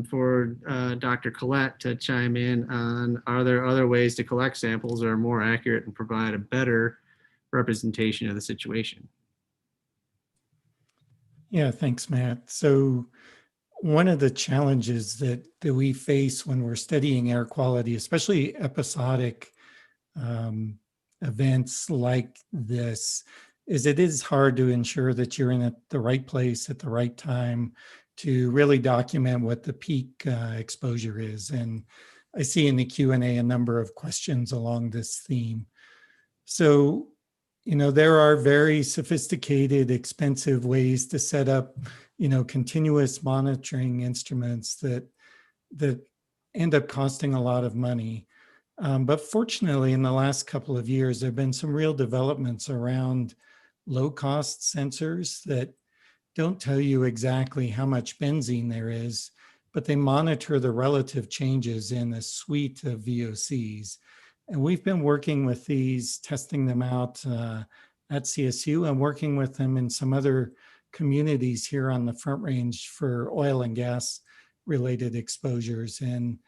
for Dr. Collette to chime in on, are there other ways to collect samples that are more accurate and provide a better representation of the situation? Yeah, thanks, Matt. So one of the challenges that we face when we're studying air quality, especially episodic events like this, is it is hard to ensure that you're in the right place at the right time to really document what the peak exposure is. And I see in the Q&A a number of questions along this theme. So, there are very sophisticated, expensive ways to set up, continuous monitoring instruments that end up costing a lot of money. But fortunately, in the last couple of years, there have been some real developments around low-cost sensors that don't tell you exactly how much benzene there is, but they monitor the relative changes in a suite of VOCs. And we've been working with these, testing them out at CSU and working with them in some other communities here on the Front Range for oil and gas related exposures. And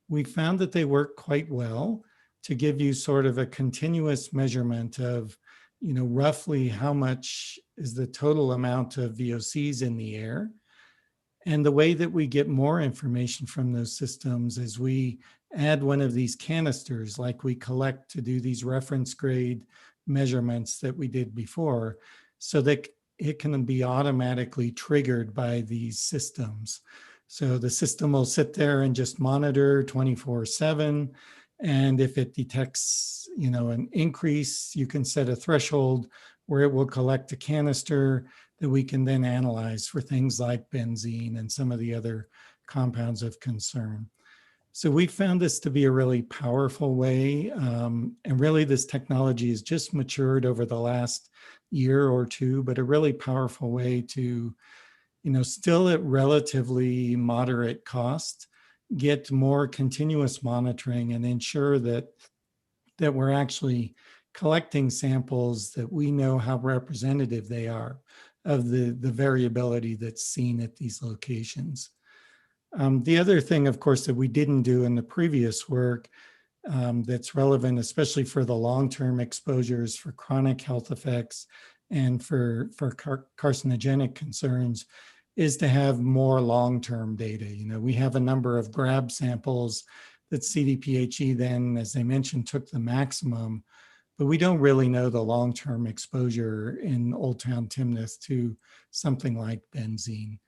we found that they work quite well to give you sort of a continuous measurement of roughly how much is the total amount of VOCs in the air. And the way that we get more information from those systems is we add one of these canisters like we collect to do these reference grade measurements that we did before, so that it can be automatically triggered by these systems. So the system will sit there and just monitor 24/7. And if it detects, an increase, you can set a threshold where it will collect a canister that we can then analyze for things like benzene and some of the other compounds of concern. So we found this to be a really powerful way. And really this technology has just matured over the last year or two, but a really powerful way to, still at relatively moderate cost, get more continuous monitoring and ensure that we're actually collecting samples that we know how representative they are of the variability that's seen at these locations. The other thing, of course, that we didn't do in the previous work that's relevant, especially for the long-term exposures, for chronic health effects, and for carcinogenic concerns, is to have more long-term data. We have a number of grab samples that CDPHE then, as I mentioned, took the maximum, but we don't really know the long-term exposure in Old Town Tymnith to something like benzene.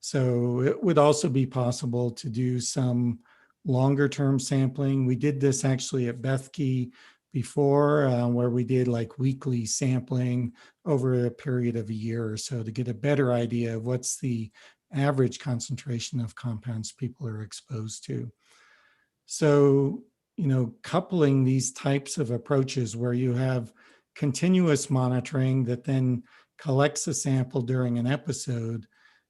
So it would also be possible to do some longer-term sampling. We did this actually at Bethke before, where we did like weekly sampling over a period of a year or so to get a better idea of what's the average concentration of compounds people are exposed to. So, coupling these types of approaches where you have continuous monitoring that then collects a sample during an episode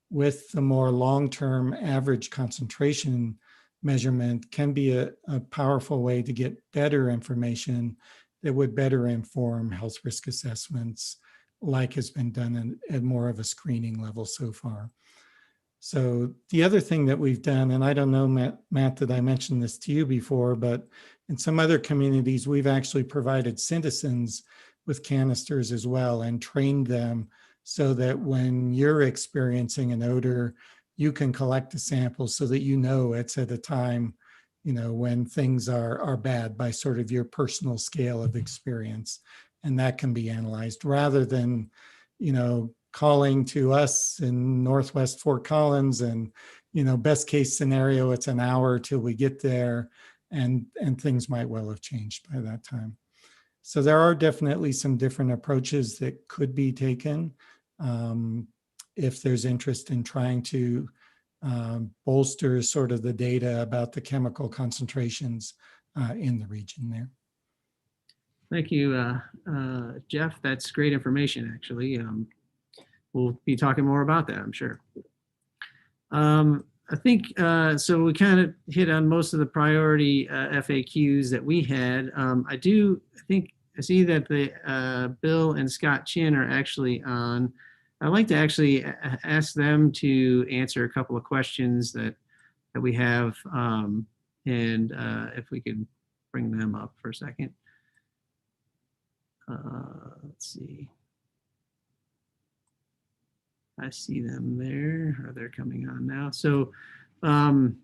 with the more long-term average concentration measurement can be a powerful way to get better information that would better inform health risk assessments, like has been done at more of a screening level so far. So the other thing that we've done, and I don't know, Matt, that I mentioned this to you before, but in some other communities, we've actually provided citizens with canisters as well and trained them so that when you're experiencing an odor, you can collect a sample so that it's at a time, when things are bad by sort of your personal scale of experience. And that can be analyzed rather than, calling to us in Northwest Fort Collins and, best case scenario, it's an hour till we get there, and things might well have changed by that time. So there are definitely some different approaches that could be taken if there's interest in trying to bolster sort of the data about the chemical concentrations in the region there. Thank you, Jeff. That's great information, actually. We'll be talking more about that, I'm sure. I think, so we kind of hit on most of the priority FAQs that we had. I see that the Bill and Scott Chin are actually on. I'd like to actually ask them to answer a couple of questions that we have, and if we could bring them up for a second. Let's see. I see them there, or they're coming on now. So they're on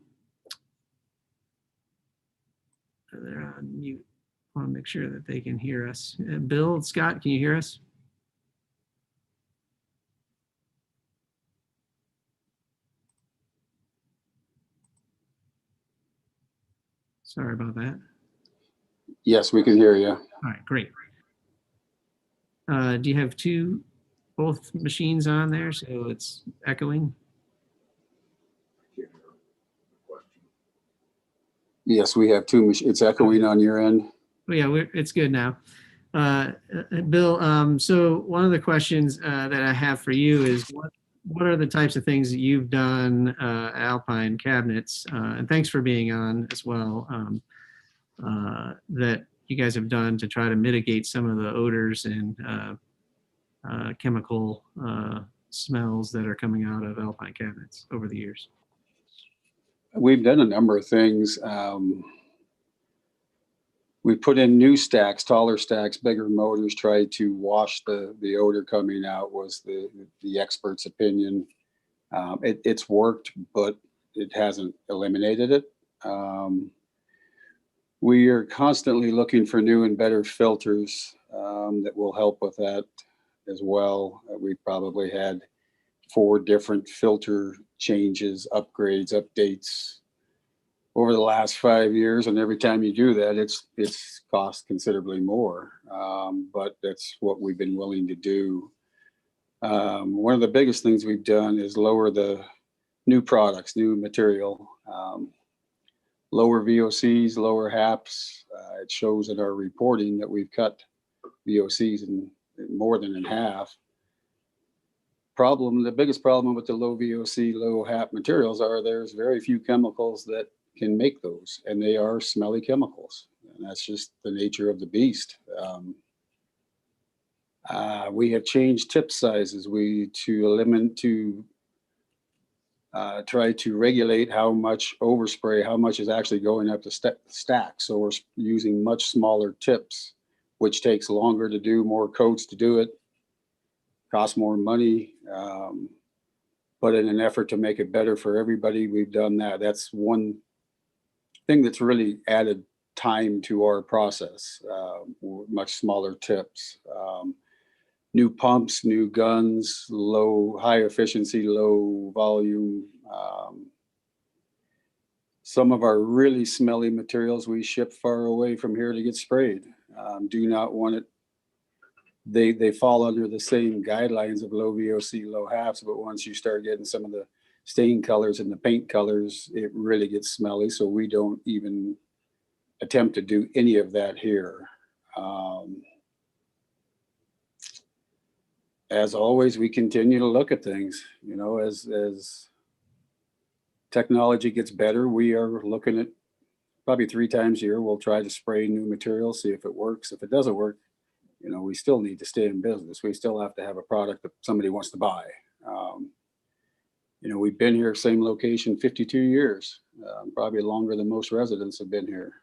mute. I want to make sure that they can hear us. Bill, Scott, can you hear us? Sorry about that. Yes, we can hear you. All right, great. Do you have both machines on there, so it's echoing? Yes, we have two machines. It's echoing on your end. Oh yeah, it's good now. Bill, so one of the questions that I have for you is what are the types of things that you've done at Alpine Cabinets, and thanks for being on as well, that you guys have done to try to mitigate some of the odors and chemical smells that are coming out of Alpine Cabinets over the years? We've done a number of things. We put in new stacks, taller stacks, bigger motors, tried to wash the odor coming out, was the expert's opinion. It's worked, but it hasn't eliminated it. We are constantly looking for new and better filters that will help with that as well. We probably had 4 different filter changes, upgrades, updates over the last 5 years, and every time you do that, it's cost considerably more. But that's what we've been willing to do. One of the biggest things we've done is lower the new products, new material, lower VOCs, lower HAPs. It shows in our reporting that we've cut VOCs in more than in half. The biggest problem with the low VOC, low HAP materials are there's very few chemicals that can make those, and they are smelly chemicals, and that's just the nature of the beast. We have changed tip sizes try to regulate how much overspray, how much is actually going up the stack. So we're using much smaller tips, which takes longer to do, more coats to do it, costs more money. But in an effort to make it better for everybody, we've done that. That's one thing that's really added time to our process, much smaller tips. New pumps, new guns, high efficiency, low volume. Some of our really smelly materials we ship far away from here to get sprayed. Do not want it. They fall under the same guidelines of low VOC, low HAPs, but once you start getting some of the stain colors and the paint colors, it really gets smelly. So we don't even attempt to do any of that here. As always, we continue to look at things, as technology gets better. We are looking at probably 3 times a year. We'll try to spray new material, see if it works. If it doesn't work, we still need to stay in business. We still have to have a product that somebody wants to buy. We've been here, same location, 52 years, probably longer than most residents have been here.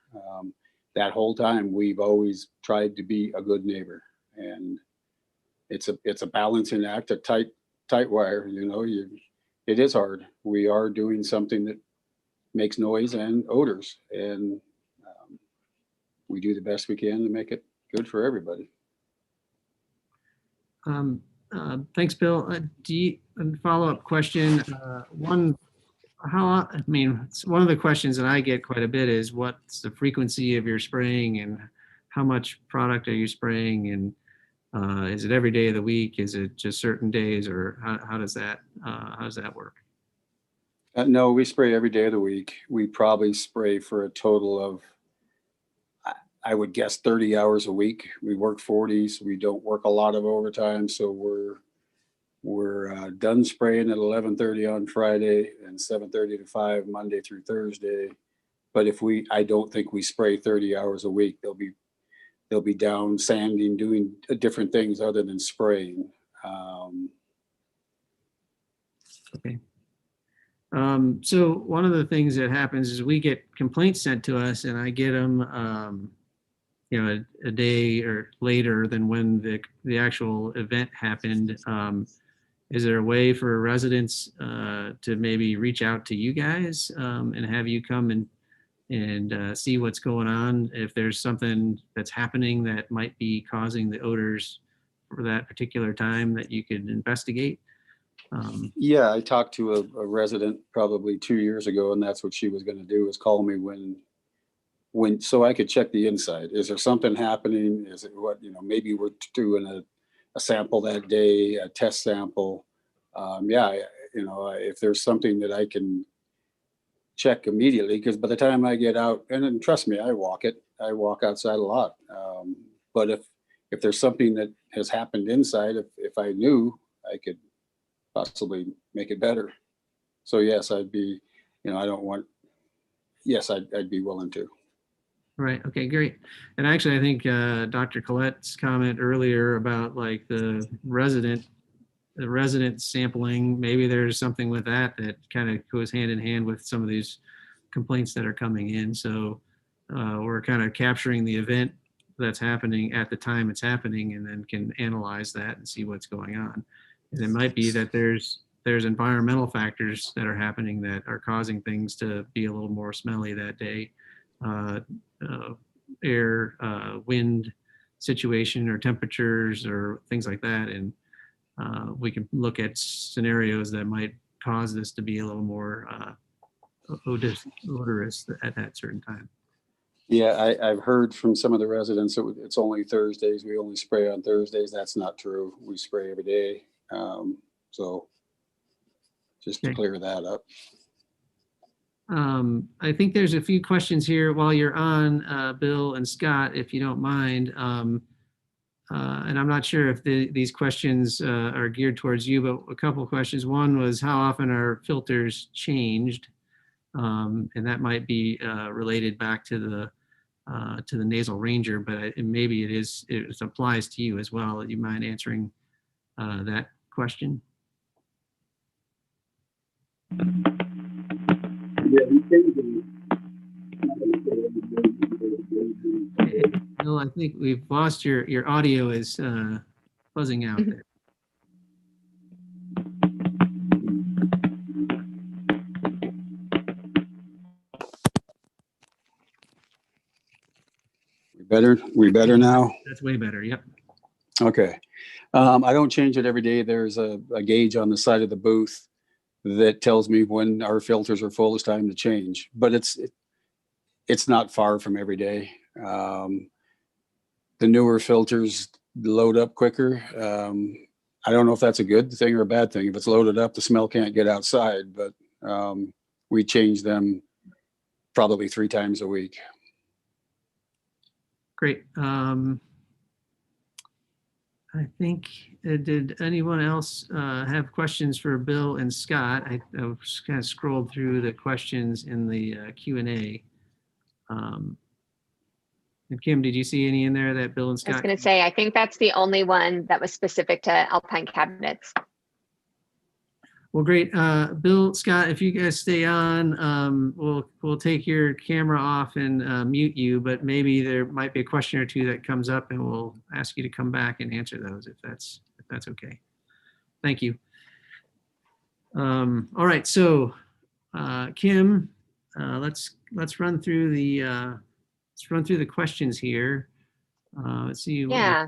That whole time, we've always tried to be a good neighbor, and it's a balancing act, a tight wire. It is hard. We are doing something that makes noise and odors, and we do the best we can to make it good for everybody. Thanks, Bill. Follow-up question. One of the questions that I get quite a bit is what's the frequency of your spraying and how much product are you spraying, and is it every day of the week? Is it just certain days, or how does that work? No, we spray every day of the week. We probably spray for a total of, I would guess, 30 hours a week. We work 40s. We don't work a lot of overtime, so we're done spraying at 11:30 on Friday and 7:30 to 5 Monday through Thursday. But I don't think we spray 30 hours a week. They'll be down sanding, doing different things other than spraying. Okay. So one of the things that happens is we get complaints sent to us, and I get them, a day or later than when the actual event happened. Is there a way for residents to maybe reach out to you guys and have you come and see what's going on, if there's something that's happening that might be causing the odors for that particular time that you could investigate? Yeah, I talked to a resident probably 2 years ago, and that's what she was going to do, is call me when so I could check the inside. Is there something happening? Is it maybe we're doing a sample that day, a test sample. If there's something that I can check immediately, because by the time I get out, and trust me, I walk outside a lot. But if there's something that has happened inside, if I knew, I could possibly make it better. So yes, I'd be, I'd be willing to. Right. Okay, great. And actually, I think Dr. Collette's comment earlier about like the resident sampling, maybe there's something with that kind of goes hand in hand with some of these complaints that are coming in. So we're kind of capturing the event that's happening at the time it's happening, and then can analyze that and see what's going on. And it might be that there's environmental factors that are happening that are causing things to be a little more smelly that day. Air, wind situation, or temperatures, or things like that. And we can look at scenarios that might cause this to be a little more odorous at that certain time. Yeah, I've heard from some of the residents, it's only Thursdays. We only spray on Thursdays. That's not true. We spray every day. So just to Okay. clear that up. I think there's a few questions here while you're on, Bill and Scott, if you don't mind. And I'm not sure if these questions are geared towards you, but a couple of questions. One was, how often are filters changed? And that might be related back to the Nasal Ranger, but maybe it applies to you as well. Do you mind answering that question? Bill, I think we've lost your audio is buzzing out there. We better now? That's way better. Yep. Okay. I don't change it every day. There's a gauge on the side of the booth that tells me when our filters are full, it's time to change. But it's not far from every day. The newer filters load up quicker. I don't know if that's a good thing or a bad thing. If it's loaded up, the smell can't get outside, but we change them probably 3 times a week. Great. I think, did anyone else have questions for Bill and Scott? I just kind of scrolled through the questions in the Q&A. And Kim, did you see any in there that Bill and I was Scott? going to say, I think that's the only one that was specific to Alpine cabinets. Well, great. Bill, Scott, if you guys stay on, we'll take your camera off and mute you, but maybe there might be a question or two that comes up, and we'll ask you to come back and answer those if that's okay. Thank you. All right, so Kim, let's run through the questions here. Let's see. Yeah.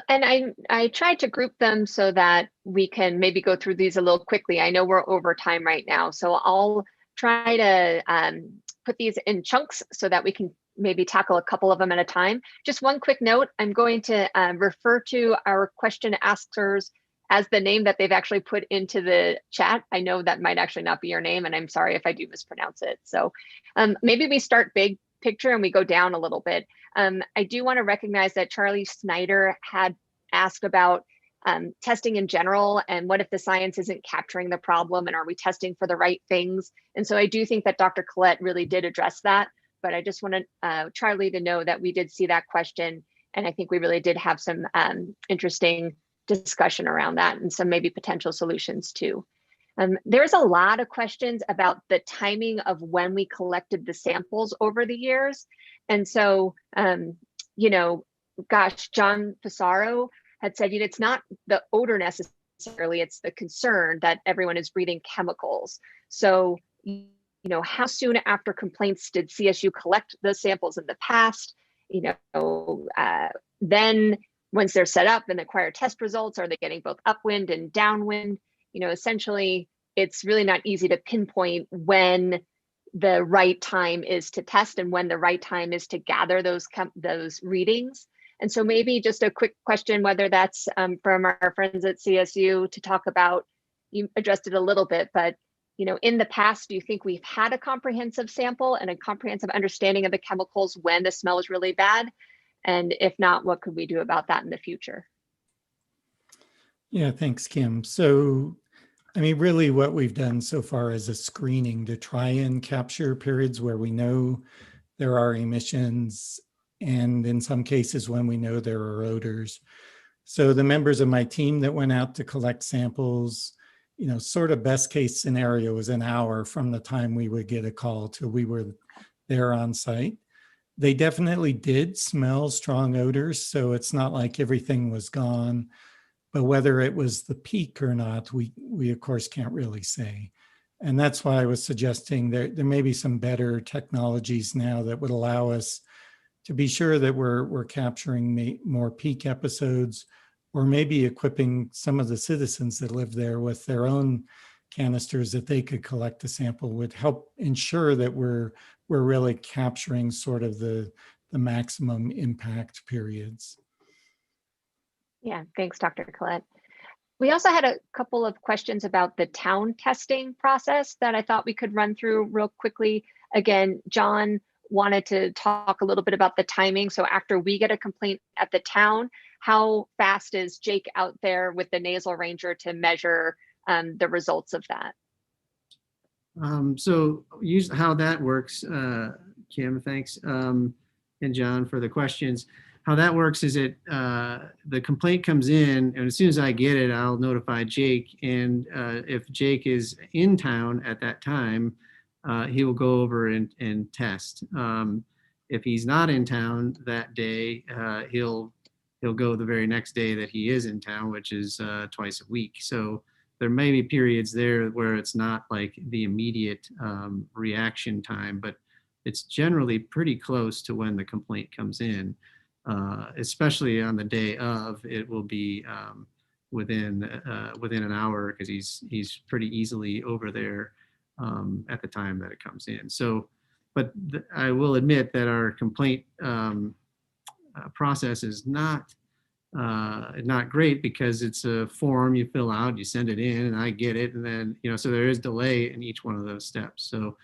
And I tried to group them so that we can maybe go through these a little quickly. I know we're over time right now, so I'll try to put these in chunks so that we can maybe tackle a couple of them at a time. Just one quick note, I'm going to refer to our question askers as the name that they've actually put into the chat. I know that might actually not be your name, and I'm sorry if I do mispronounce it. So maybe we start big picture and we go down a little bit. I do want to recognize that Charlie Snyder had asked about testing in general, and what if the science isn't capturing the problem, and are we testing for the right things? And so I do think that Dr. Collette really did address that, but I just want Charlie to know that we did see that question, and I think we really did have some interesting discussion around that and some maybe potential solutions too. There's a lot of questions about the timing of when we collected the samples over the years. And so, you know, gosh, John Pissarro had said, you know, it's not the odor necessarily, it's the concern that everyone is breathing chemicals. So, you know, how soon after complaints did CSU collect the samples in the past? You know, then once they're set up and acquire test results, are they getting both upwind and downwind? You know, essentially, it's really not easy to pinpoint when the right time is to test and when the right time is to gather those readings. And so maybe just a quick question, whether that's from our friends at CSU to talk about, you addressed it a little bit, but you know, in the past, do you think we've had a comprehensive sample and a comprehensive understanding of the chemicals when the smell is really bad? And if not, what could we do about that in the future? Yeah, thanks, Kim. So, I mean, really what we've done so far is a screening to try and capture periods where we know there are emissions, and in some cases when we know there are odors. So the members of my team that went out to collect samples, you know, sort of best case scenario was an hour from the time we would get a call till we were there on site. They definitely did smell strong odors, so it's not like everything was gone. But whether it was the peak or not, we of course can't really say. And that's why I was suggesting there may be some better technologies now that would allow us to be sure that we're capturing more peak episodes, or maybe equipping some of the citizens that live there with their own canisters that they could collect a sample, would help ensure that we're really capturing sort of the maximum impact periods. Yeah, thanks, Dr. Collette. We also had a couple of questions about the town testing process that I thought we could run through real quickly. Again, John wanted to talk a little bit about the timing. So after we get a complaint at the town, how fast is Jake out there with the nasal ranger to measure the results of that? So how that works, Kim, thanks, and John for the questions. How that works is the complaint comes in, and as soon as I get it, I'll notify Jake. And if Jake is in town at that time, he will go over and test. If he's not in town that day, he'll go the very next day that he is in town, which is twice a week. So there may be periods there where it's not like the immediate reaction time, but it's generally pretty close to when the complaint comes in. Especially on the day of, it will be within an hour, because he's pretty easily over there at the time that it comes in. So, but I will admit that our complaint process is not great, because it's a form you fill out, you send it in, and I get it, and then so there is delay in each one of those steps. So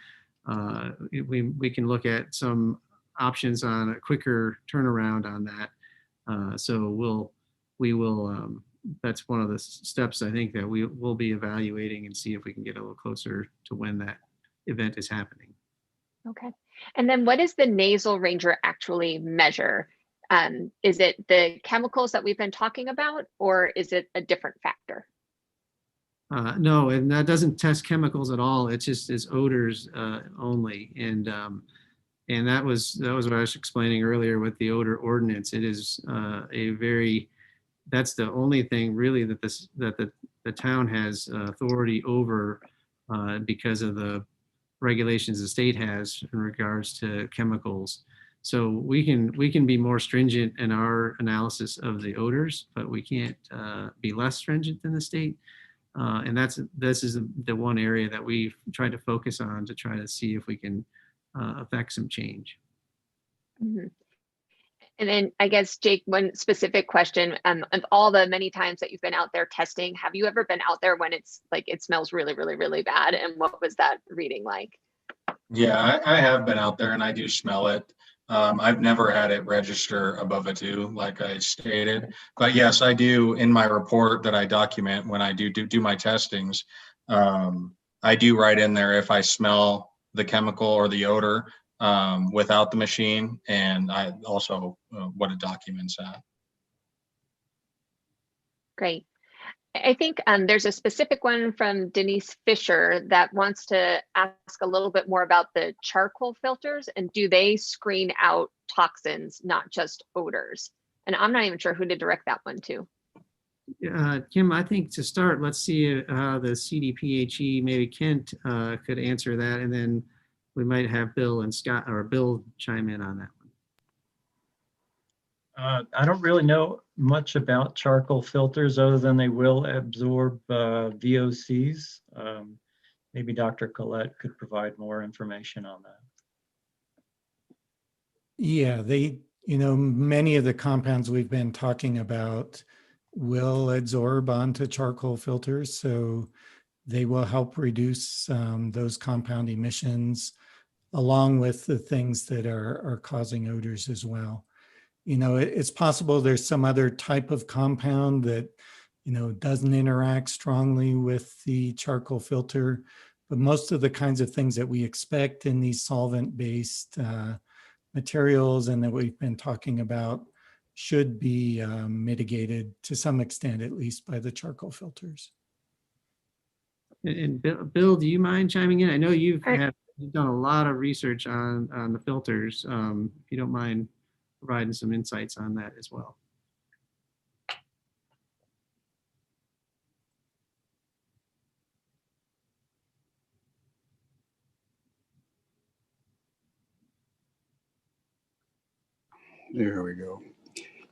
we can look at some options on a quicker turnaround on that. So we will that's one of the steps I think that we will be evaluating, and see if we can get a little closer to when that event is happening. Okay. And then what does the nasal ranger actually measure? Is it the chemicals that we've been talking about, or is it a different factor? No, and that doesn't test chemicals at all. It's just odors only. And that was what I was explaining earlier with the Odor Ordinance. It is that's the only thing really that the town has authority over, because of the regulations the state has in regards to chemicals. So we can be more stringent in our analysis of the odors, but we can't be less stringent than the state. And this is the one area that we've tried to focus on to try to see if we can affect some change. Mm-hmm. And then I guess, Jake, one specific question, of all the many times that you've been out there testing, have you ever been out there when it's like it smells really, really, really bad? And what was that reading like? Yeah, I have been out there and I do smell it. I've never had it register above a 2, like I stated. But yes, I do, in my report that I document when I do my testings, I do write in there if I smell the chemical or the odor without the machine, and I also what it documents at. Great. I think there's a specific one from Denise Fisher that wants to ask a little bit more about the charcoal filters, and do they screen out toxins, not just odors? And I'm not even sure who to direct that one to. Kim, I think to start, let's see how the CDPHE, maybe Kent could answer that, and then we might have Bill and Scott, or Bill, chime in on that one. I don't really know much about charcoal filters other than they will absorb VOCs. Maybe Dr. Collette could provide more information on that. Yeah, many of the compounds we've been talking about will adsorb onto charcoal filters, so they will help reduce those compound emissions, along with the things that are causing odors as well. It's possible there's some other type of compound that, doesn't interact strongly with the charcoal filter, but most of the kinds of things that we expect in these solvent-based materials and that we've been talking about should be mitigated to some extent, at least by the charcoal filters. And Bill, do you mind chiming in? I know you've had you've done a lot of research on the filters. If you don't mind providing some insights on that as well. There we go.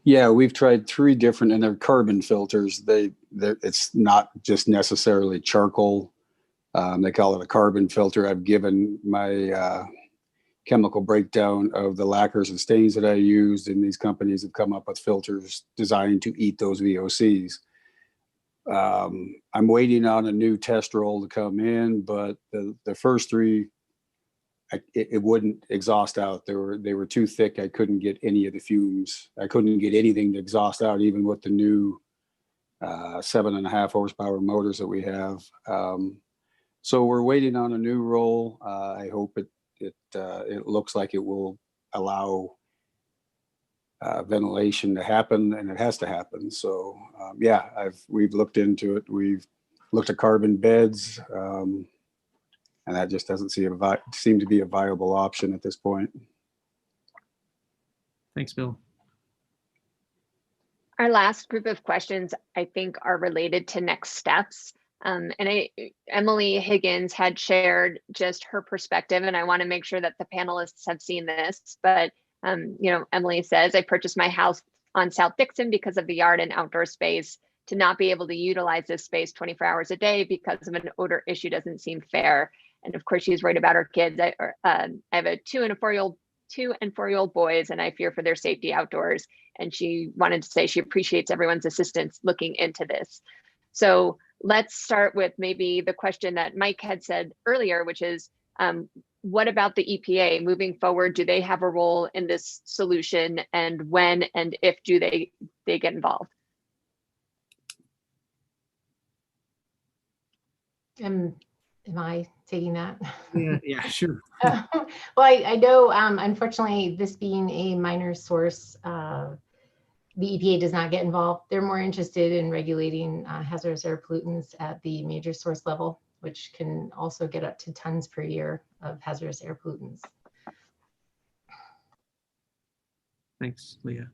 Yeah, we've tried 3 different, and they're carbon filters. It's not just necessarily charcoal. They call it a carbon filter. I've given my chemical breakdown of the lacquers and stains that I used, and these companies have come up with filters designed to eat those VOCs. I'm waiting on a new test roll to come in, but the first 3, it wouldn't exhaust out. They were too thick. I couldn't get any of the fumes. I couldn't get anything to exhaust out, even with the new 7.5 horsepower motors that we have. So we're waiting on a new roll. I hope it looks like it will allow ventilation to happen, and it has to happen. So yeah, we've looked into it. We've looked at carbon beds. And that just doesn't seem to be a viable option at this point. Thanks, Bill. Our last group of questions, I think, are related to next steps. Emily Higgins had shared just her perspective, and I want to make sure that the panelists have seen this. But Emily says, I purchased my house on South Dixon because of the yard and outdoor space. To not be able to utilize this space 24 hours a day because of an odor issue doesn't seem fair. And of course, she's worried about her kids. I have a 2 and 4-year-old boys, and I fear for their safety outdoors. And she wanted to say she appreciates everyone's assistance looking into this. So let's start with maybe the question that Mike had said earlier, which is, what about the EPA moving forward? Do they have a role in this solution? And when and if do they get involved? Am I taking that? Yeah, sure. Well, I know, unfortunately, this being a minor source, the EPA does not get involved. They're more interested in regulating hazardous air pollutants at the major source level, which can also get up to tons per year of hazardous air pollutants. Thanks, Leah.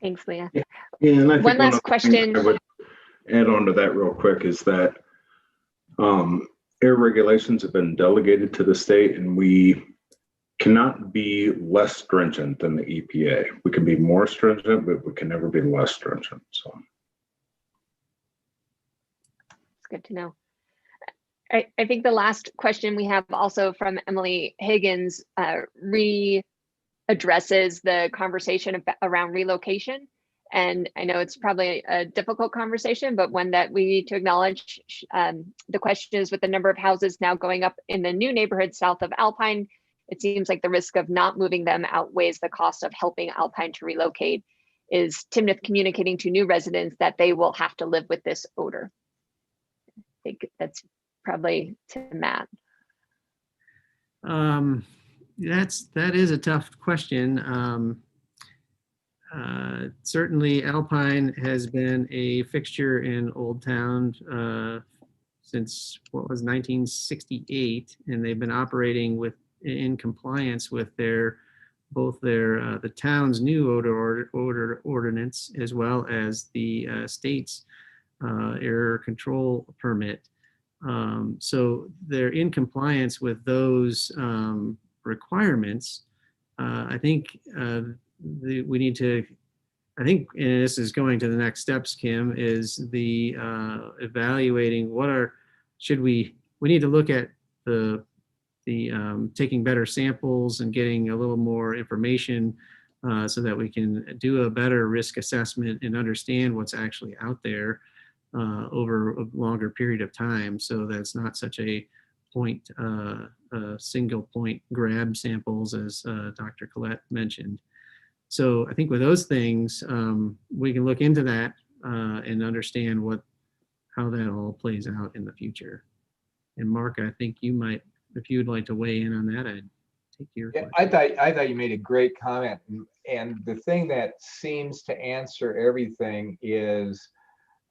Thanks, Leah. Yeah, and I think One last question. I would add on to that real quick is that air regulations have been delegated to the state, and we cannot be less stringent than the EPA. We can be more stringent, but we can never be less stringent. So It's good to know. I think the last question we have also from Emily Higgins addresses the conversation around relocation. And I know it's probably a difficult conversation, but one that we need to acknowledge. The question is, with the number of houses now going up in the new neighborhood south of Alpine, it seems like the risk of not moving them outweighs the cost of helping Alpine to relocate. Is Tymnits communicating to new residents that they will have to live with this odor? I think that's probably to Matt. That is a tough question. Certainly Alpine has been a fixture in Old Town since what was 1968, and they've been operating in compliance with both the town's new odor ordinance as well as the state's air control permit. So they're in compliance with those requirements. I think we need to, and this is going to the next steps, Kim, is the evaluating we need to look at the taking better samples and getting a little more information so that we can do a better risk assessment and understand what's actually out there over a longer period of time, so that's not such a single point grab samples as Dr. Collette mentioned. So I think with those things, we can look into that and understand how that all plays out in the future. And Mark, I think you might, if you would like to weigh in on that, I'd take your question. I thought you made a great comment. And the thing that seems to answer everything is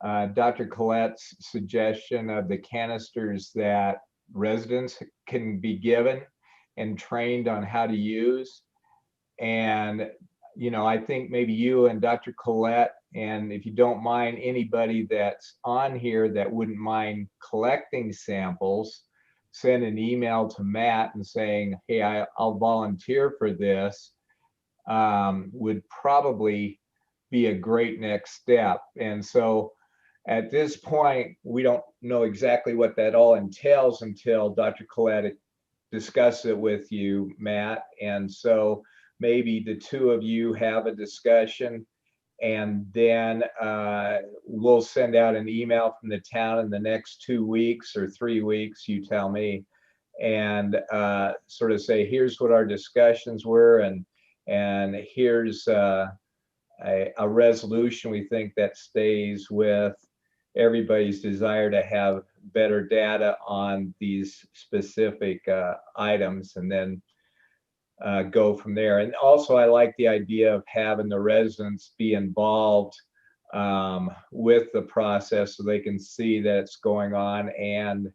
Dr. Collette's suggestion of the canisters that residents can be given and trained on how to use. And, you know, I think maybe you and Dr. Collette, and if you don't mind, anybody that's on here that wouldn't mind collecting samples, send an email to Matt and saying, hey, I'll volunteer for this, would probably be a great next step. And so at this point, we don't know exactly what that all entails until Dr. Collette discusses it with you, Matt. And so maybe the two of you have a discussion, and then we'll send out an email from the town in the next 2 weeks or 3 weeks, you tell me, and sort of say, here's what our discussions were, and here's a resolution we think that stays with everybody's desire to have better data on these specific items, and then go from there. And also, I like the idea of having the residents be involved with the process so they can see that it's going on, and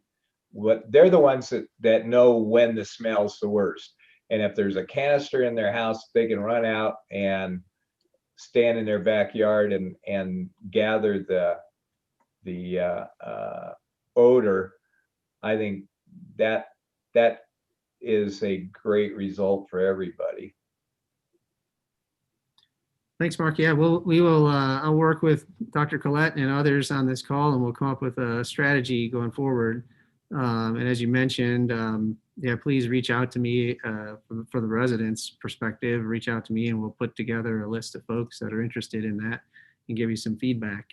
what they're the ones that know when the smell's the worst. And if there's a canister in their house, they can run out and stand in their backyard and gather the odor. I think that is a great result for everybody. Thanks, Mark. Yeah, I'll work with Dr. Collette and others on this call, and we'll come up with a strategy going forward. And as you mentioned, yeah, please reach out to me for the residents' perspective. Reach out to me, and we'll put together a list of folks that are interested in that and give you some feedback.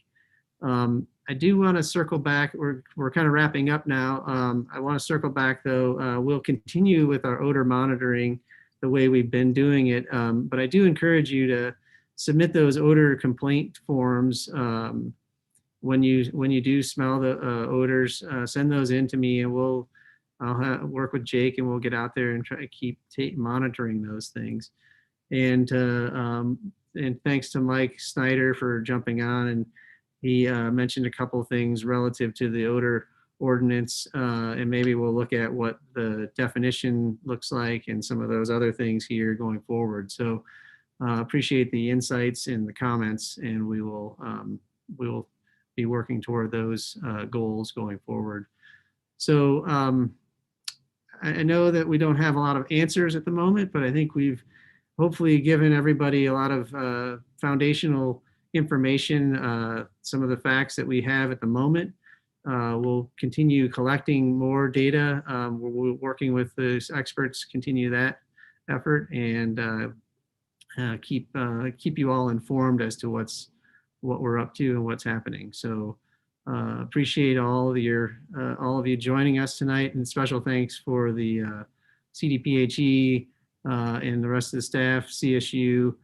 I do want to circle back. We're kind of wrapping up now. I want to circle back, though. We'll continue with our odor monitoring the way we've been doing it, but I do encourage you to submit those odor complaint forms when you do smell the odors. Send those in to me, and I'll work with Jake, and we'll get out there and try to keep monitoring those things. And thanks to Mike Snyder for jumping on, and he mentioned a couple of things relative to the odor ordinance, and maybe we'll look at what the definition looks like and some of those other things here going forward. So appreciate the insights and the comments, and we will be working toward those goals going forward. So I know that we don't have a lot of answers at the moment, but I think we've hopefully given everybody a lot of foundational information, some of the facts that we have at the moment. We'll continue collecting more data. We're working with the experts, continue that effort, and keep you all informed as to what we're up to and what's happening. So appreciate all of you joining us tonight, and special thanks for the CDPHE and the rest of the staff, CSU,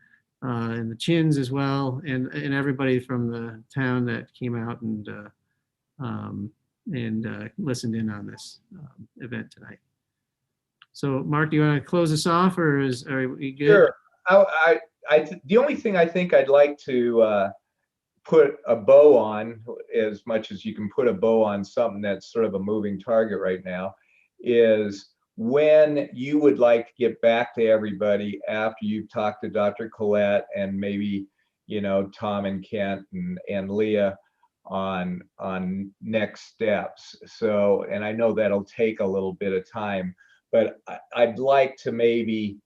and the Chins as well, and everybody from the town that came out and listened in on this event tonight. So, Mark, do you want to close us off, or are we good? Sure. The only thing I think I'd like to put a bow on, as much as you can put a bow on something that's sort of a moving target right now, is when you would like to get back to everybody after you've talked to Dr. Collette and maybe, you know, Tom and Kent and Leah on next steps. So, and I know that'll take a little bit of time, but I'd like to maybe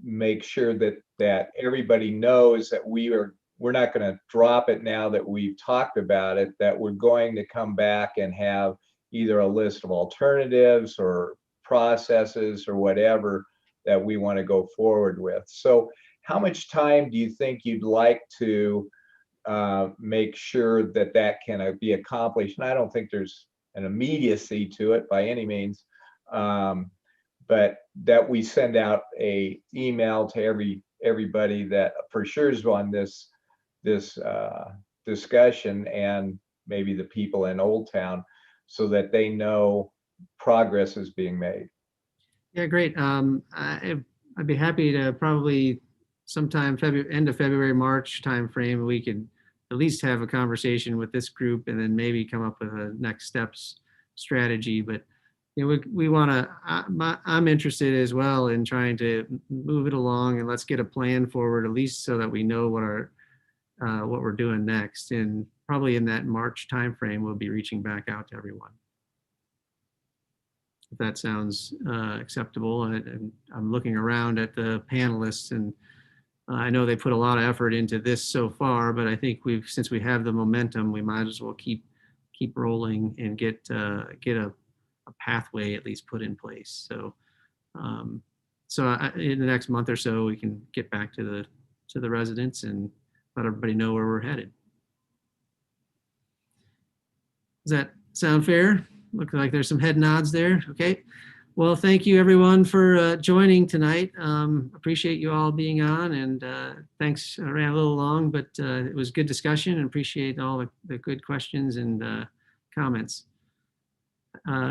make sure that everybody knows that we're not going to drop it now that we've talked about it, that we're going to come back and have either a list of alternatives or processes or whatever that we want to go forward with. So how much time do you think you'd like to make sure that can be accomplished? And I don't think there's an immediacy to it by any means, but that we send out a email to everybody that for sure is on this discussion, and maybe the people in Old Town, so that they know progress is being made. Yeah, great. I'd be happy to probably sometime end of February, March timeframe, we could at least have a conversation with this group, and then maybe come up with next steps strategy, but you know, we want to, I'm interested as well in trying to move it along, and let's get a plan forward, at least so that we know what we're doing next. And probably in that March timeframe, we'll be reaching back out to everyone. If that sounds acceptable. And I'm looking around at the panelists, and I know they put a lot of effort into this so far, but I think since we have the momentum, we might as well keep rolling and get a pathway at least put in place. So, in the next month or so, we can get back to the residents and let everybody know where we're headed. Does that sound fair? Looks like there's some head nods there. Okay. Well, thank you everyone for joining tonight. Appreciate you all being on, and thanks. I ran a little long, but it was good discussion, and appreciate all the good questions and comments.